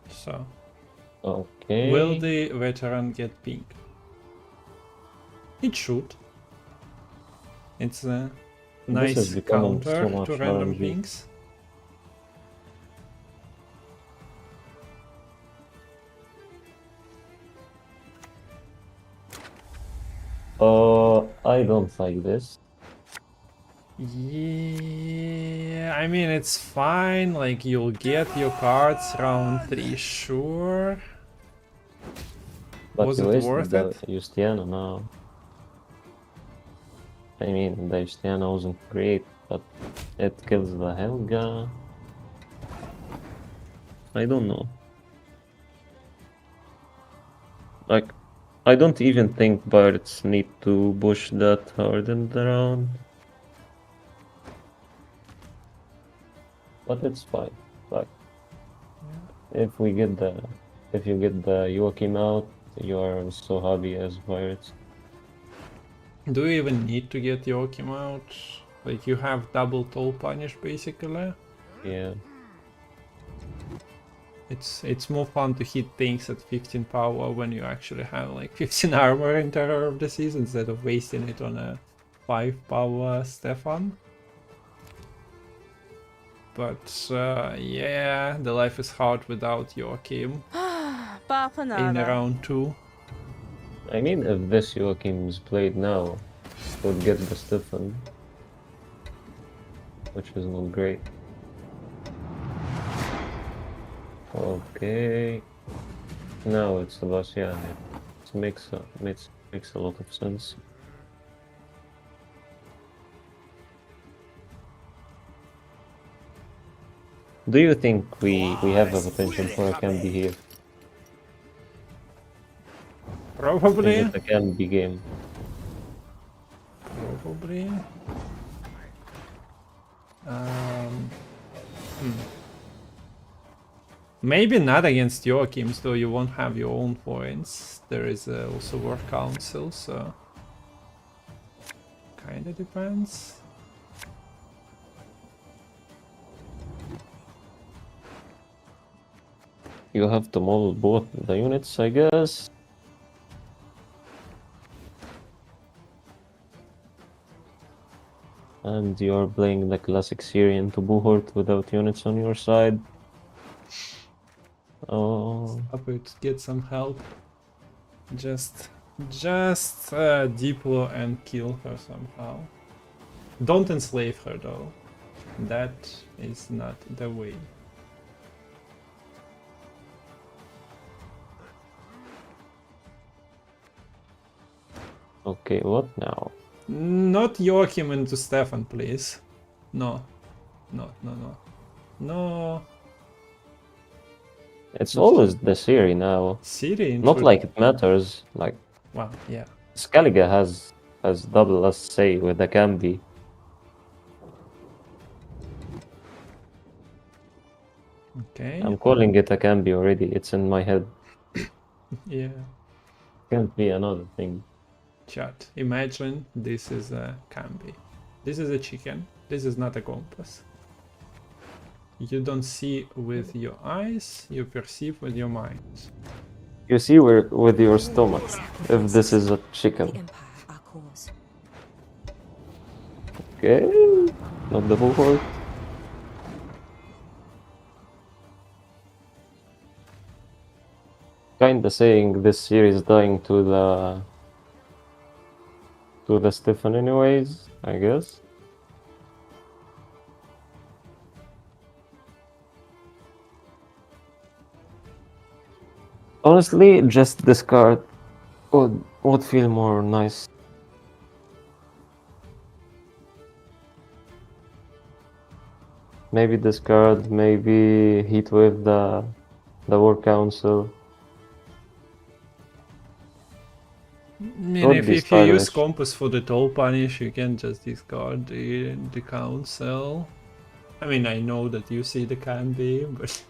So, Okay. will the veteran get pink? It should. It's a This is nice becoming counter so much to random RNG. pinks. I don't like this. Yeah, I mean it's fine, like you'll get your cards round 3, sure. But Was you it wasted worth the it? Justiana now. I mean, the Justiana wasn't great, but It kills the Helga. I don't know. Like, I don't even think pirates need to push that hard in the round. But it's fine. Like, if you get the Yuukim out, you are so happy as pirates. Do you even need to get Yuukim out? Like, you have double toll punish basically. Yeah. It's more fun to hit things at 15 power when you actually have like 15 armor in Terror of the Seas instead of wasting it on a 5 power Stefan. But yeah, the life is hard without Yuukim in round 2. I mean, if this Yuukim is played now, it would get the Stefan, which is not great. Okay. Now it's the boss, yeah. It makes a lot of sense. Do you think we have a potential for a Cambi here? Probably. Is it a Cambi game? Probably. Maybe not against Yuukims, though you won't have your own points. There is also War Council, so kinda depends. You have to model both the units, I guess. And you're playing the classic Syrian to Buhort without units on your side. Oh, Upvote, get some help. Just deploy and kill her somehow. Don't enslave her though. That is not the way. okay, what now? Not Joachim into Stefan, please. No. No. It's always the Siri now. Siri Not like it matters. Like, Well, yeah. Skellige has double as say with the Cambi. Okay. I'm calling it a Cambi already. It's in my head. Yeah. Can't be another thing. Chat. Imagine this is a Cambi. This is a chicken. This is not a compass. You don't see with your eyes, you perceive with your mind. You see with your stomach if this is a The chicken. Empire, our cause. Okay, not the Buhort. Kinda saying this series dying to the Stefan anyways, I guess. Honestly, just discard would feel more nice. Maybe discard, maybe hit with the War Council. I mean, Would if be you use stylish. compass for the toll punish, you can just discard the council. I mean, I know that you see the Cambi, but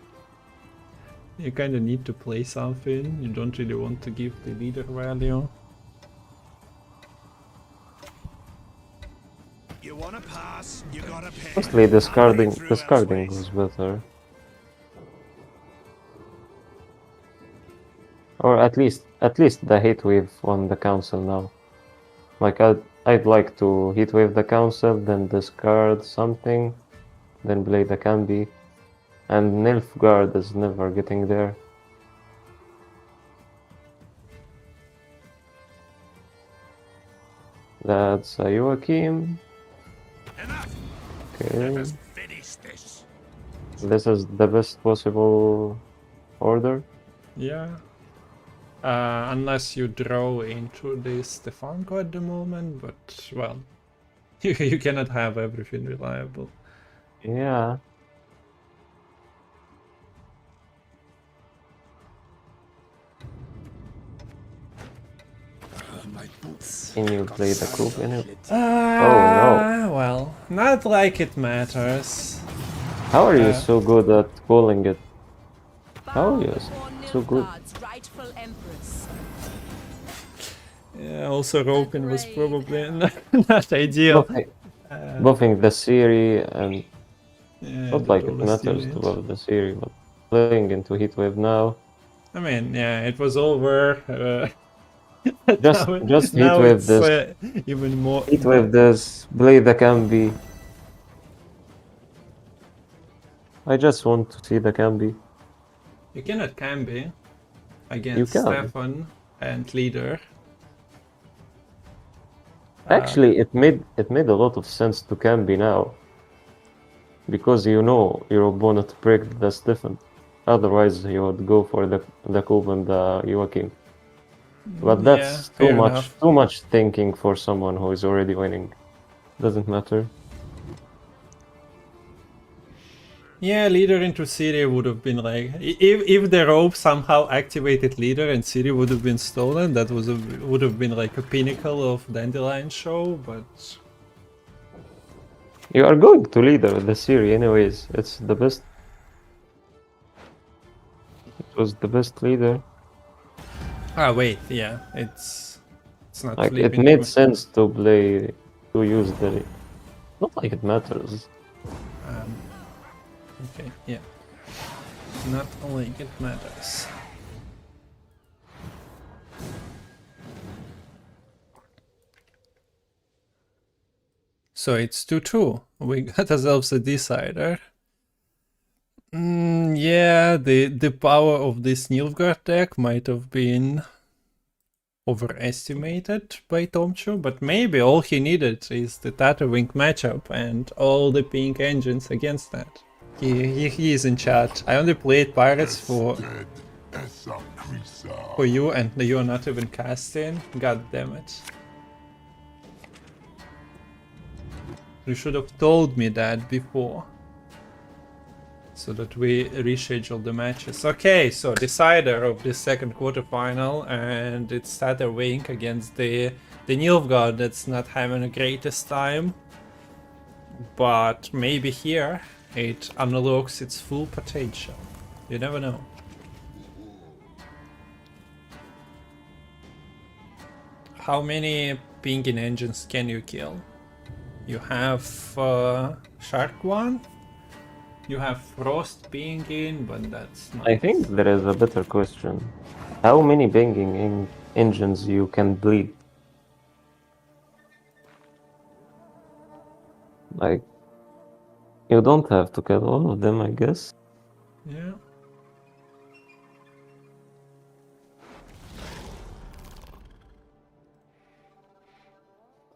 you kind of need to play something. You don't really want to give the leader value. You wanna pass, you gotta pay. Mostly discarding Halfway through discarding Elfways. was better. Or at least the hate wave on the council now. Like I'd like to hit wave the council, then discard something, then play the Cambi. And Nilfgaard is never getting there. That's a Joachim. Enough! Okay. Let us finish this. This is the best possible order. Yeah. Unless you draw into this Stefanko at the moment, but well, you cannot have everything reliable. Yeah. Can you play the coup in it? Well, not like it matters. How are you so good at calling it? How are you Before so good? Nilfgaard's rightful empress. Yeah, also Ropin was probably not ideal. Buffing the Siri and Yeah, not the like it tallest matters to unit. buff the Siri, but playing into Heatwave now. I mean, yeah, it was over. Just now, just now Heatwave it's this. even more. Heatwave this. Play the Cambi. I just want to see the Cambi. You cannot Cambi You against can. Stefan and Leader. Actually, it made a lot of sense to Cambi now. Because you know your opponent break the Stefan. Otherwise you would go for the coup and the Yuukisking. But Yeah, that's fair enough. too much thinking for someone who is already winning. Doesn't matter. Yeah, Leader into City would have been like if the rope somehow activated Leader and City would have been stolen, that would have been like a pinnacle of Dandelion show, but You are going to leader with the series anyways. It's the best. It was the best leader. wait, yeah, it's not Like it flipping. made sense to use the. Not like it matters. Okay, yeah. Not like it matters. So it's 2-2. We got ourselves a decider. Yeah, the power of this Nilfgaard deck might have been overestimated by Tomciu, but maybe all he needed is the Tatterwing matchup and all the pink engines against that. He is in chat. I only played Pirates for you, and you are not even casting. God damn it. You should have told me that before, so that we reschedule the matches. Okay, so decider of the second quarterfinal, and it's Tatterwing against the Nilfgaard that's not having the greatest time. But maybe here it unlocks its full potential. You never know. How many pinging engines can you kill? You have Shark one. You have Frost pinging, but that's not. I think there is a better question. How many banging engines you can bleed? Like, you don't have to kill all of them, I guess. Yeah.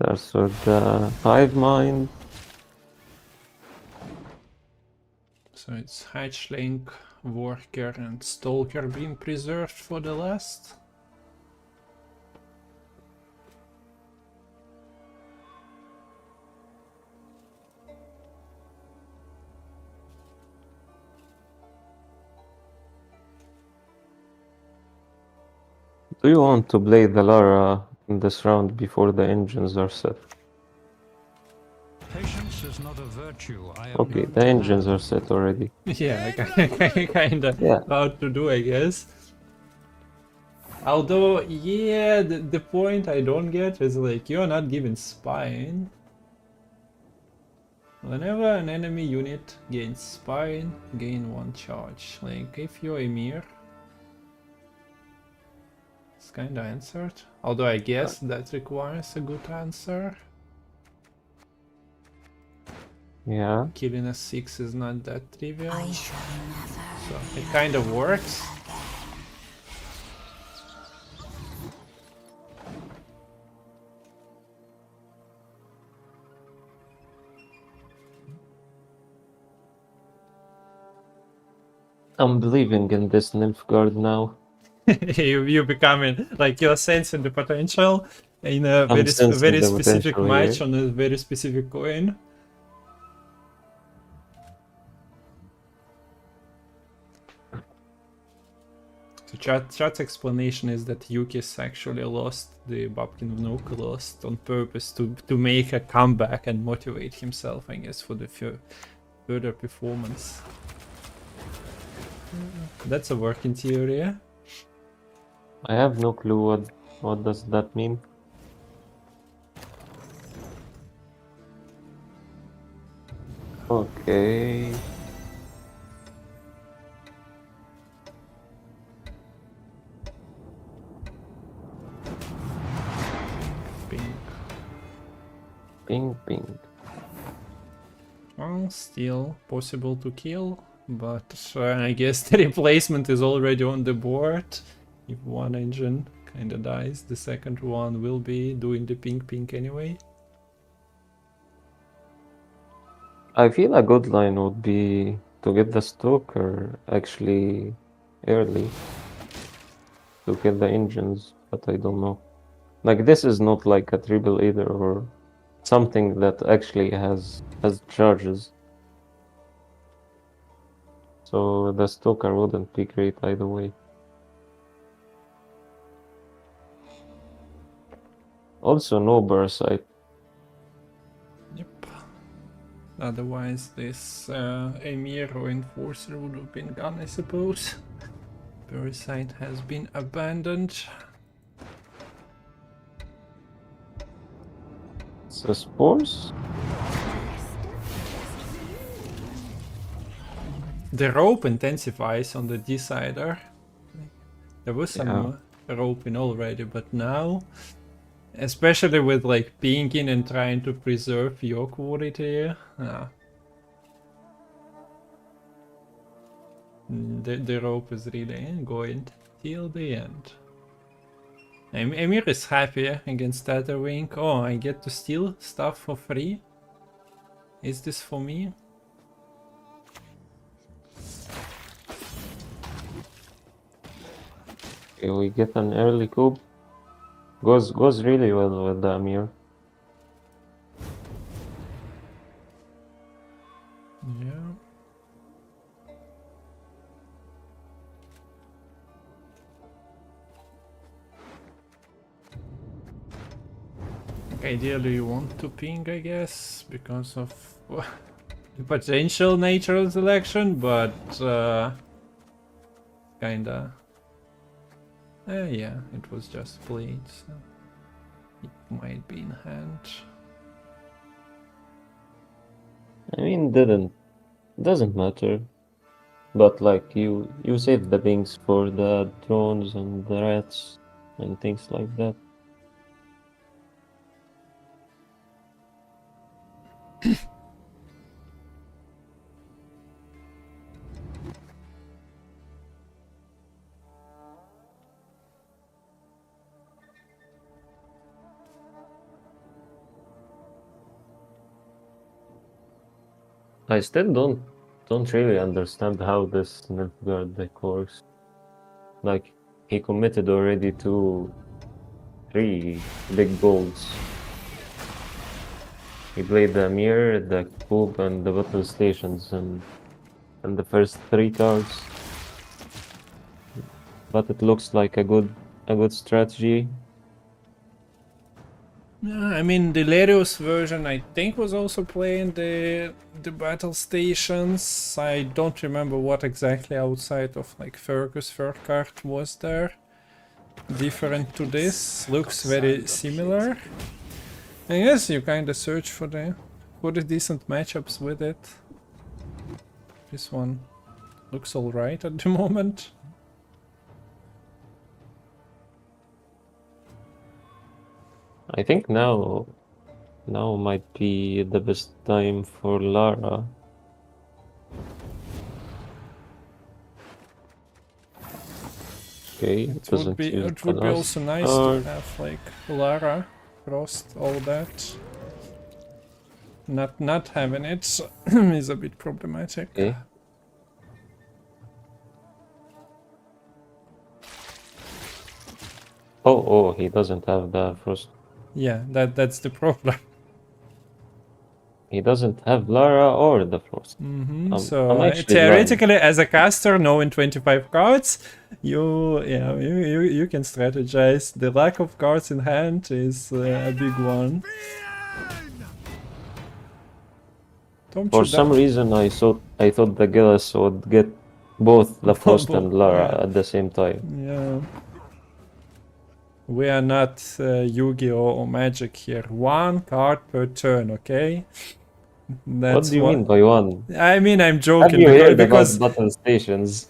There's the Hive Mind. So it's Hatchling, Worker, and Stalker being preserved for the last. Do you want to play the Lara in this round before the engines are set? Patience is not a virtue. I am Okay, known the to engines have. are set already. Yeah, kinda Yeah. about to do, I guess. Although, yeah, the point I don't get is like, you're not given Spine. Whenever an enemy unit gains Spine, gain 1 charge. Like, if you're Emir, it's kinda answered. Although I guess that requires a good answer. Yeah. Killing a 6 is not that trivial. I shall never. So it kind of works. I'm believing in this Nilfgaard now. you becoming like you're sensing the potential in a I'm sensing very the specific potential match here. on a very specific coin. Chat's explanation is that Yukis actually lost, the Babkin of Nook lost on purpose to make a comeback and motivate himself, I guess, for the further performance. That's a working theory. Yeah? I have no clue what does that mean. Okay. Pink. Ping ping. Well, still possible to kill, but I guess the replacement is already on the board. If one engine kinda dies, the second one will be doing the pink anyway. I feel a good line would be to get the Stoker actually early to kill the engines, but I don't know. Like, this is not like a triple either or something that actually has charges. So the Stoker wouldn't be great either way. Also no Parasite. Yep. Otherwise, this Emir or Enforcer would have been gone, I suppose. Parasite has been abandoned. So Spores? The rope intensifies on the decider. There was some rope in already, but now, especially with like being in and trying to preserve your quality, the rope is really going till the end. Emir is happy against Tatterwing. Oh, I get to steal stuff for free? Is this for me? Okay, we get an early coup. Goes really well with the Amir. Yeah. Ideally you want to ping, I guess, because of the potential nature of the selection, but kinda... yeah, it was just played, so it might be in hand. I mean, doesn't matter. But like you save the pings for the drones and the rats and things like that. I still don't really understand how this Nilfgaard deck works. Like, he committed already to 3 big goals. He played the Amir, the Coup, and the battle stations, and the first 3 cards. But it looks like a good strategy. Yeah, I mean, the Larios version I think was also playing the battle stations. I don't remember what exactly outside of like Fergus Furcart was there. Different to this, looks very similar. I guess you kinda search for the decent matchups with it. This one looks alright at the moment. I think now might be the best time for Lara. Okay, It would be also nice to have like Lara, Frost, all that. Not having it is a bit problematic. Okay. Oh, he doesn't have the Frost. Yeah, that's the problem. He doesn't have Lara or the Frost. So I'm actually theoretically, as a caster, knowing 25 cards, you can strategize. The lack of cards in hand is a big one. For some reason, I thought the Gillis would get both the Frost and Lara Yeah. at the same time. Yeah. We are not Yu-Gi-Oh! Or Magic here. 1 card per turn, okay? What do you mean by one? I mean, I'm Have joking you heard because about battle stations?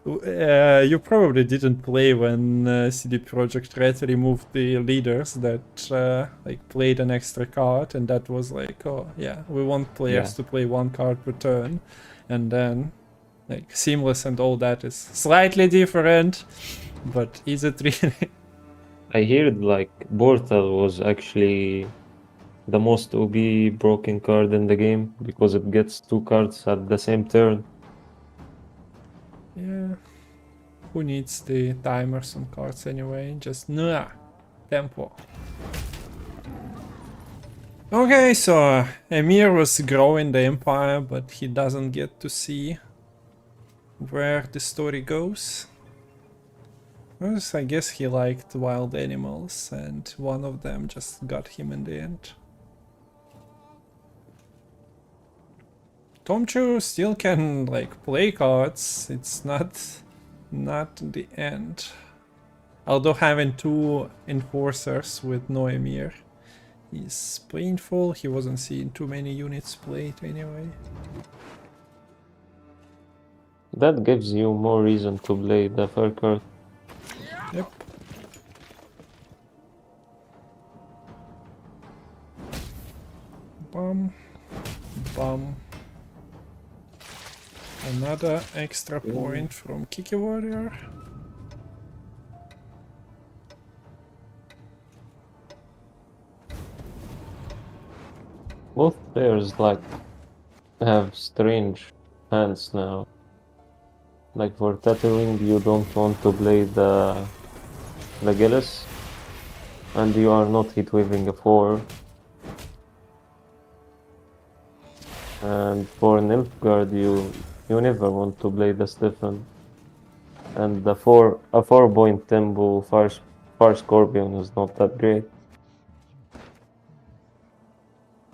you probably didn't play when CD Projekt Red removed the leaders that like played an extra card, and that was like, oh yeah, we want players to play 1 card per turn, and then like seamless and all that is slightly different, but is it really? I heard like Portal was actually the most OB broken card in the game because it gets 2 cards at the same turn. Yeah. Who needs the timers on cards anyway? Just tempo. Okay, so Emir was growing the empire, but he doesn't get to see where the story goes. Well, I guess he liked wild animals, and one of them just got him in the end. Tomciu still can like play cards. It's not the end. Although having 2 enforcers with no Emir is painful. He wasn't seeing too many units played anyway. That gives you more reason to play the fur card. Yep. Bum. Bum. Another extra point from Kiki Warrior. Both players like have strange hands now. Like for Tatterwing, you don't want to play the Gillis, and you are not hit waving a 4. And for Nilfgaard, you never want to play the Stefan. And the 4-point tempo far Scorpion is not that great.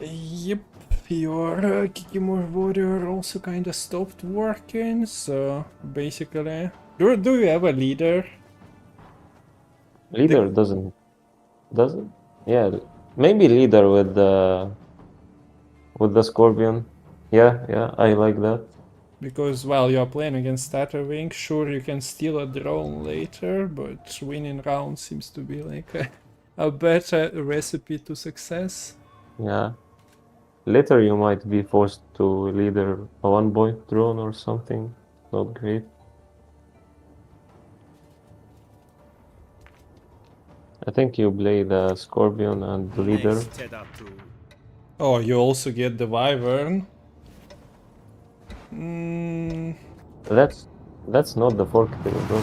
Yep, your Kikimor Warrior also kinda stopped working, so basically... Do you have a leader? Leader doesn't? Yeah, maybe leader with the Scorpion. Yeah, I like that. Because while you're playing against Tatterwing, sure you can steal a drone later, but winning rounds seems to be like a better recipe to success. Yeah. Later you might be forced to leader a 1-point drone or something. Not great. I think you play the Scorpion and the leader. Oh, you also get the Wyvern. That's not the fork tail, bro.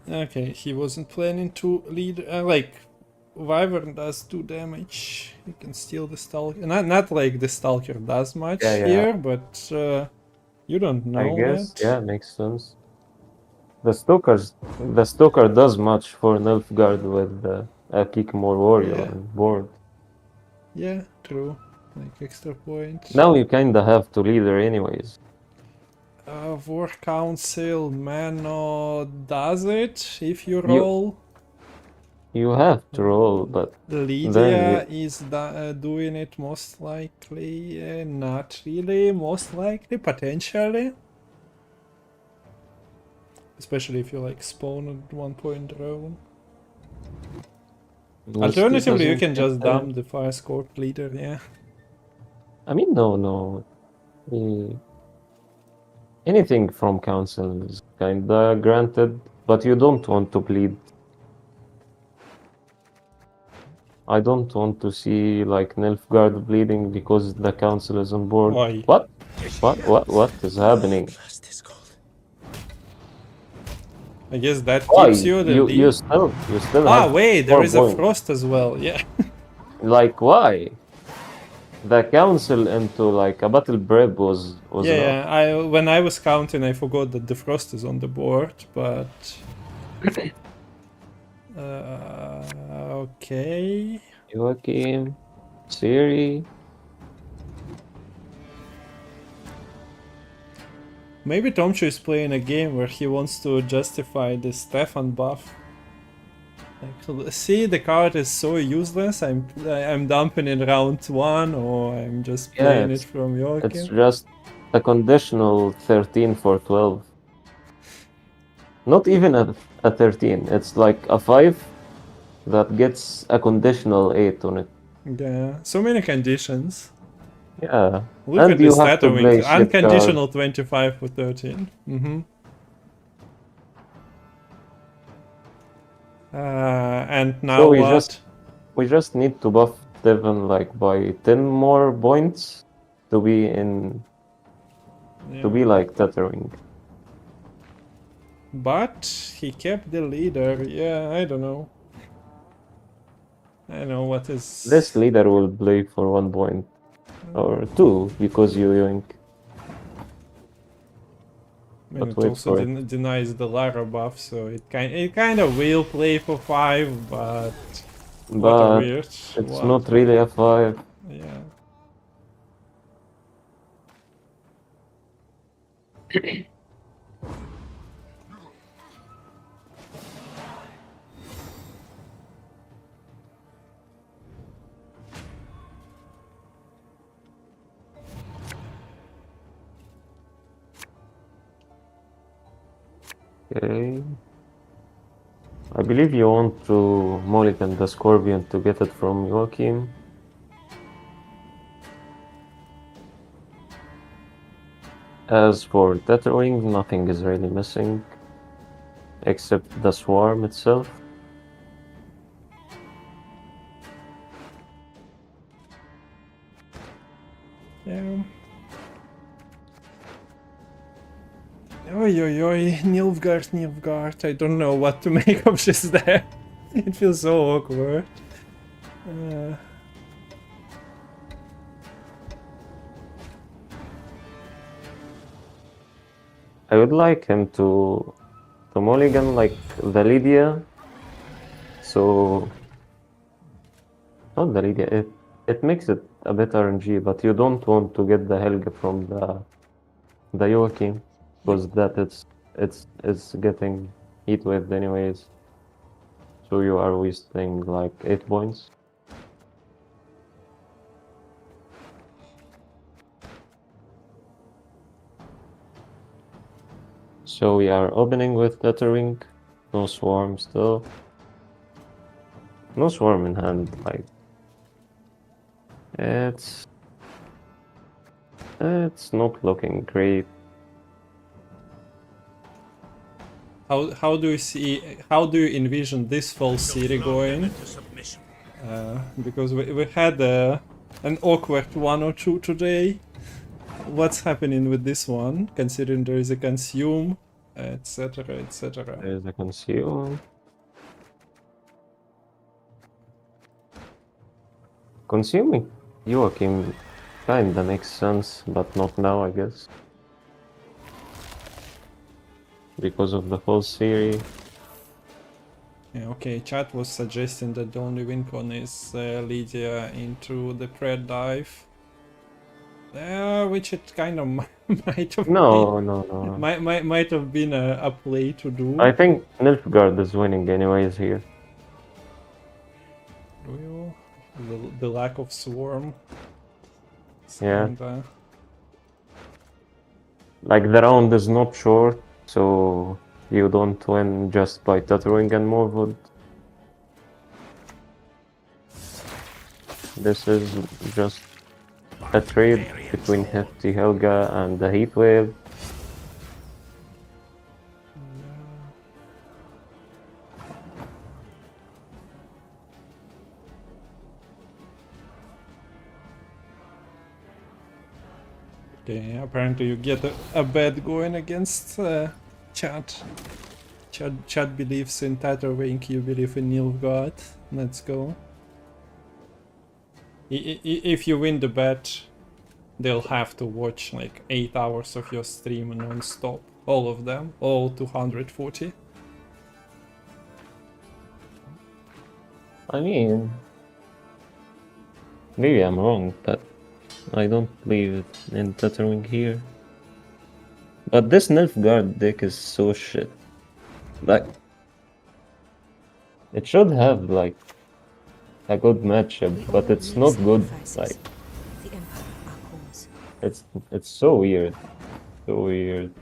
Okay, he wasn't planning to lead. Like, Wyvern does 2 damage. You can steal the Stalker. Not like the Stalker does much here, but you don't know I guess, that. yeah, makes sense. The Stoker does much for Nilfgaard with a Kikimor Warrior on board. Yeah, true. Like extra point. Now you kinda have to leader anyways. War Council Mano does it if you roll. You have to roll, but Lydia is doing it most likely. Not really, most likely, potentially. Especially if you like spawn a 1-point drone. Alternatively, you can just dump the Fire Scorp leader, yeah. I mean, no. Anything from Council is kinda granted, but you don't want to bleed. I don't want to see like Nilfgaard bleeding because the Council is on board. Why? What is happening? I guess that Why? keeps you the lead. You still Ah, have wait, there 4 is a points. Frost as well, yeah. Like, why? The council into like a battle prep was Yeah, enough. when I was counting, I forgot that the frost is on the board, but okay. Yuukim, Siri. Maybe Tomciu is playing a game where he wants to justify the Stefan buff. Like, see, the card is so useless. I'm dumping in round 1, or I'm just Yeah, playing it from it's Yuukim. just a conditional 13 for 12. Not even a 13. It's like a 5 that gets a conditional 8 on it. Yeah, so many conditions. Yeah. Look And at you this have to Tatterwing. play shit cards. Unconditional 25 for 13. And now So what? we just need to buff Devon like by 10 more points to be in to be like Tatterwing. But he kept the leader. Yeah, I don't know. I don't know what is. This leader will play for 1 point or 2 because you yoink. I mean, But it wait also for it. denies the Lara buff, so it kind of will play for 5, but what a But weird it's one. not really a 5. Yeah. Okay. I believe you want to mulligan the Scorpion to get it from Yuukim. As for Tatterwing, nothing is really missing except the swarm itself. Yeah. Oi, oi, oi, Nilfgaard. I don't know what to make of this there. It feels so awkward. I would like him to mulligan like the Lydia. So not the Lydia, it makes it a bit RNG, but you don't want to get the Helga from the Yuukim because that it's getting heat waved anyways. So you are wasting like 8 points. So we are opening with Tatterwing. No swarm still. No swarm in hand, like it's not looking great. How do you envision this fall city going? Because we had an awkward 1 or 2 today. What's happening with this one, considering there is a consume, etc, etc. There's a consume. Consuming Yuukim kinda makes sense, but not now, I guess. Because of the whole series. Yeah, okay, chat was suggesting that the only win con is Lydia into the Pred dive. Which it kind of might have No, been. no. Might have been a play to do. I think Nilfgaard is winning anyways here. Well, the lack of swarm. Yeah. Kinda... Like the round is not short, so you don't win just by Tatterwing and Morwood. This is just a trade between Hefty Helga and the Heatwave. Okay, apparently you get a bet going against chat. Chat believes in Tatterwing, you believe in Nilfgaard. Let's go. If you win the bet, they'll have to watch like 8 hours of your stream non-stop. All of them, all 240. I mean, maybe I'm wrong, but I don't believe in Tatterwing here. But this Nilfgaard deck is so shit. Like, it should have like a good matchup, but it's not good. Like, The Emperor Akos. it's so weird, so weird.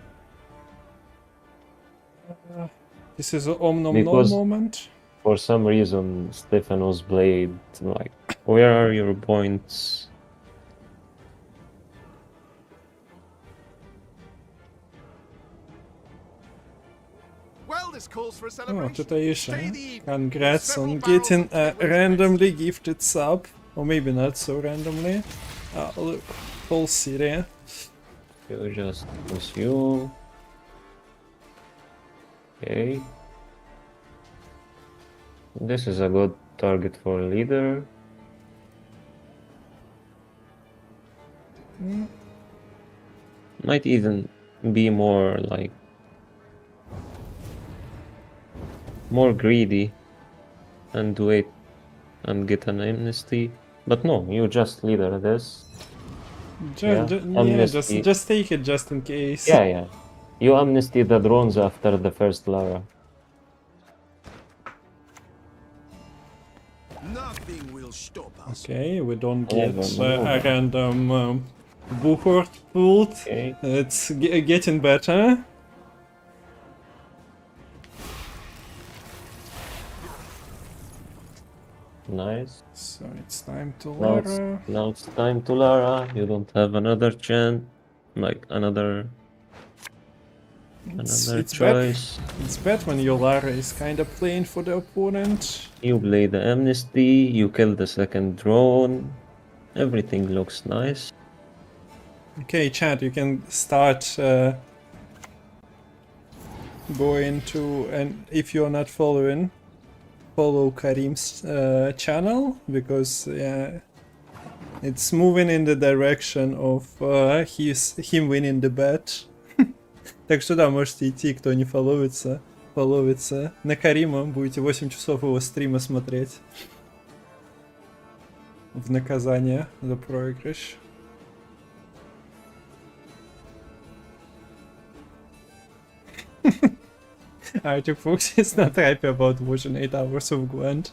This is a Om Nom Nom Because- moment. For some reason, Stephanos played like, where are your points? Well, this calls for a Oh, celebration. Tataisha, Stay the evening. congrats on Several getting barrels a of randomly gifted sub. Or maybe not so randomly. Look, whole city. You just consume. Okay. This is a good target for a leader. Might even be more like more greedy and wait and get an amnesty. But no, you just leader this. Yeah, amnesty. Just take it just in case. Yeah, yeah. You amnesty the drones after the first Lara. Nothing will stop us. Okay, we don't Yeah, get but a random Buchort pulled. Okay. It's getting better. Nice. So it's time to Now it's, Lara. now it's time to Lara. You don't have another chance, like another It's choice. It's bad when your Lara is kinda playing for the opponent. You play the amnesty. You kill the second drone. Everything looks nice. Okay, chat, you can start going to, and if you're not following, follow Karim's channel, because it's moving in the direction of him winning the bet. Так что да, можете идти, кто не фолловится, фолловится на Карима, будете 8 часов его стрима смотреть. В наказание за проигрыш. Arctic Fox is not happy about watching 8 hours of Gwent.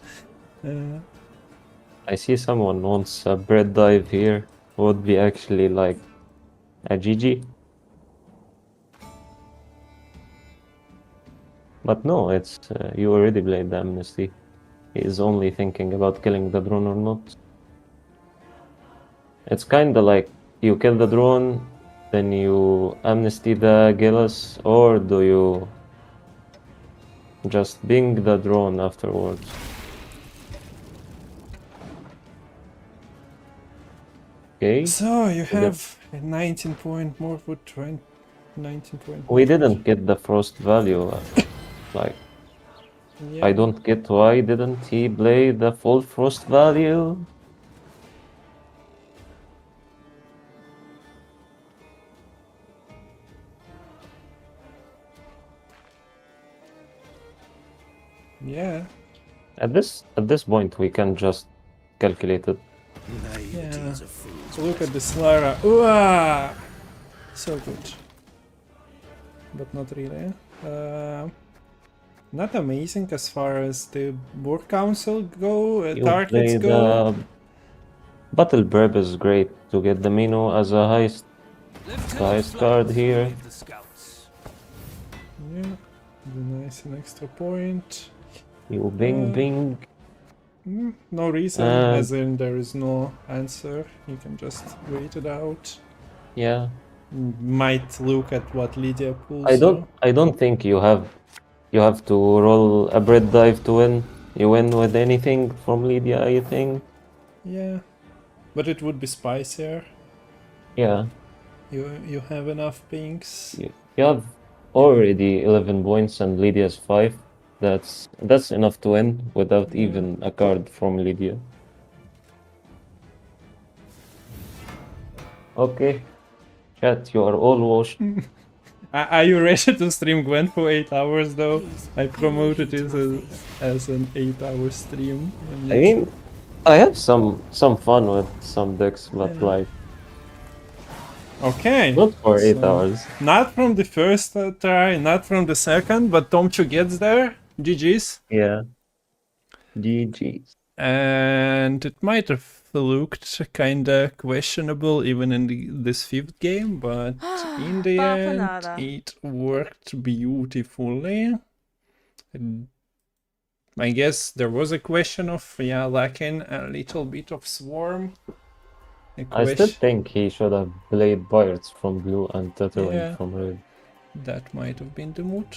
I see someone wants a bread dive here. Would be actually like a GG. But no, it's you already played the amnesty. He is only thinking about killing the drone or not. It's kinda like you kill the drone, then you amnesty the Gillis, or do you just bing the drone afterwards? Okay. So you have 19 point more for 20, 19 point. We didn't get the frost value. Like, Yeah. I don't get why didn't he play the full frost value? Yeah. At this point, we can just calculate it. Yeah. So look at this Lara. Ooh, so good. But not really. Not amazing as far as the board council go, You targets play go. the battle prep is great to get the Mino as a highest card here. The scouts. Yeah. Nice, an extra point. You bing bing. No reason, Uh, as in there is no answer. You can just wait it out. Yeah. Might look at what Lydia pulls. I don't think you have to roll a bread dive to win. You win with anything from Lydia, I think. Yeah, but it would be spicier. Yeah. You have enough pinks. You have already 11 points and Lydia's 5. That's enough to win without even a card from Lydia. Okay. Chat, you are all washed. Are you ready to stream Gwent for 8 hours though? Please, I promoted read it my as an 8-hour stream. I mean, I have some fun with some decks, but Yeah. like Okay. not for 8 so- hours. Not from the first try, not from the second, but Tomciu gets there. GG's. Yeah. GG's. And it might have looked kinda questionable even in this fifth game, but in the end, Papanada. it worked beautifully. And I guess there was a question of lacking a little bit of swarm. I still think he should have played Pirates from blue and Tatterwing Yeah. from red. That might have been the mood.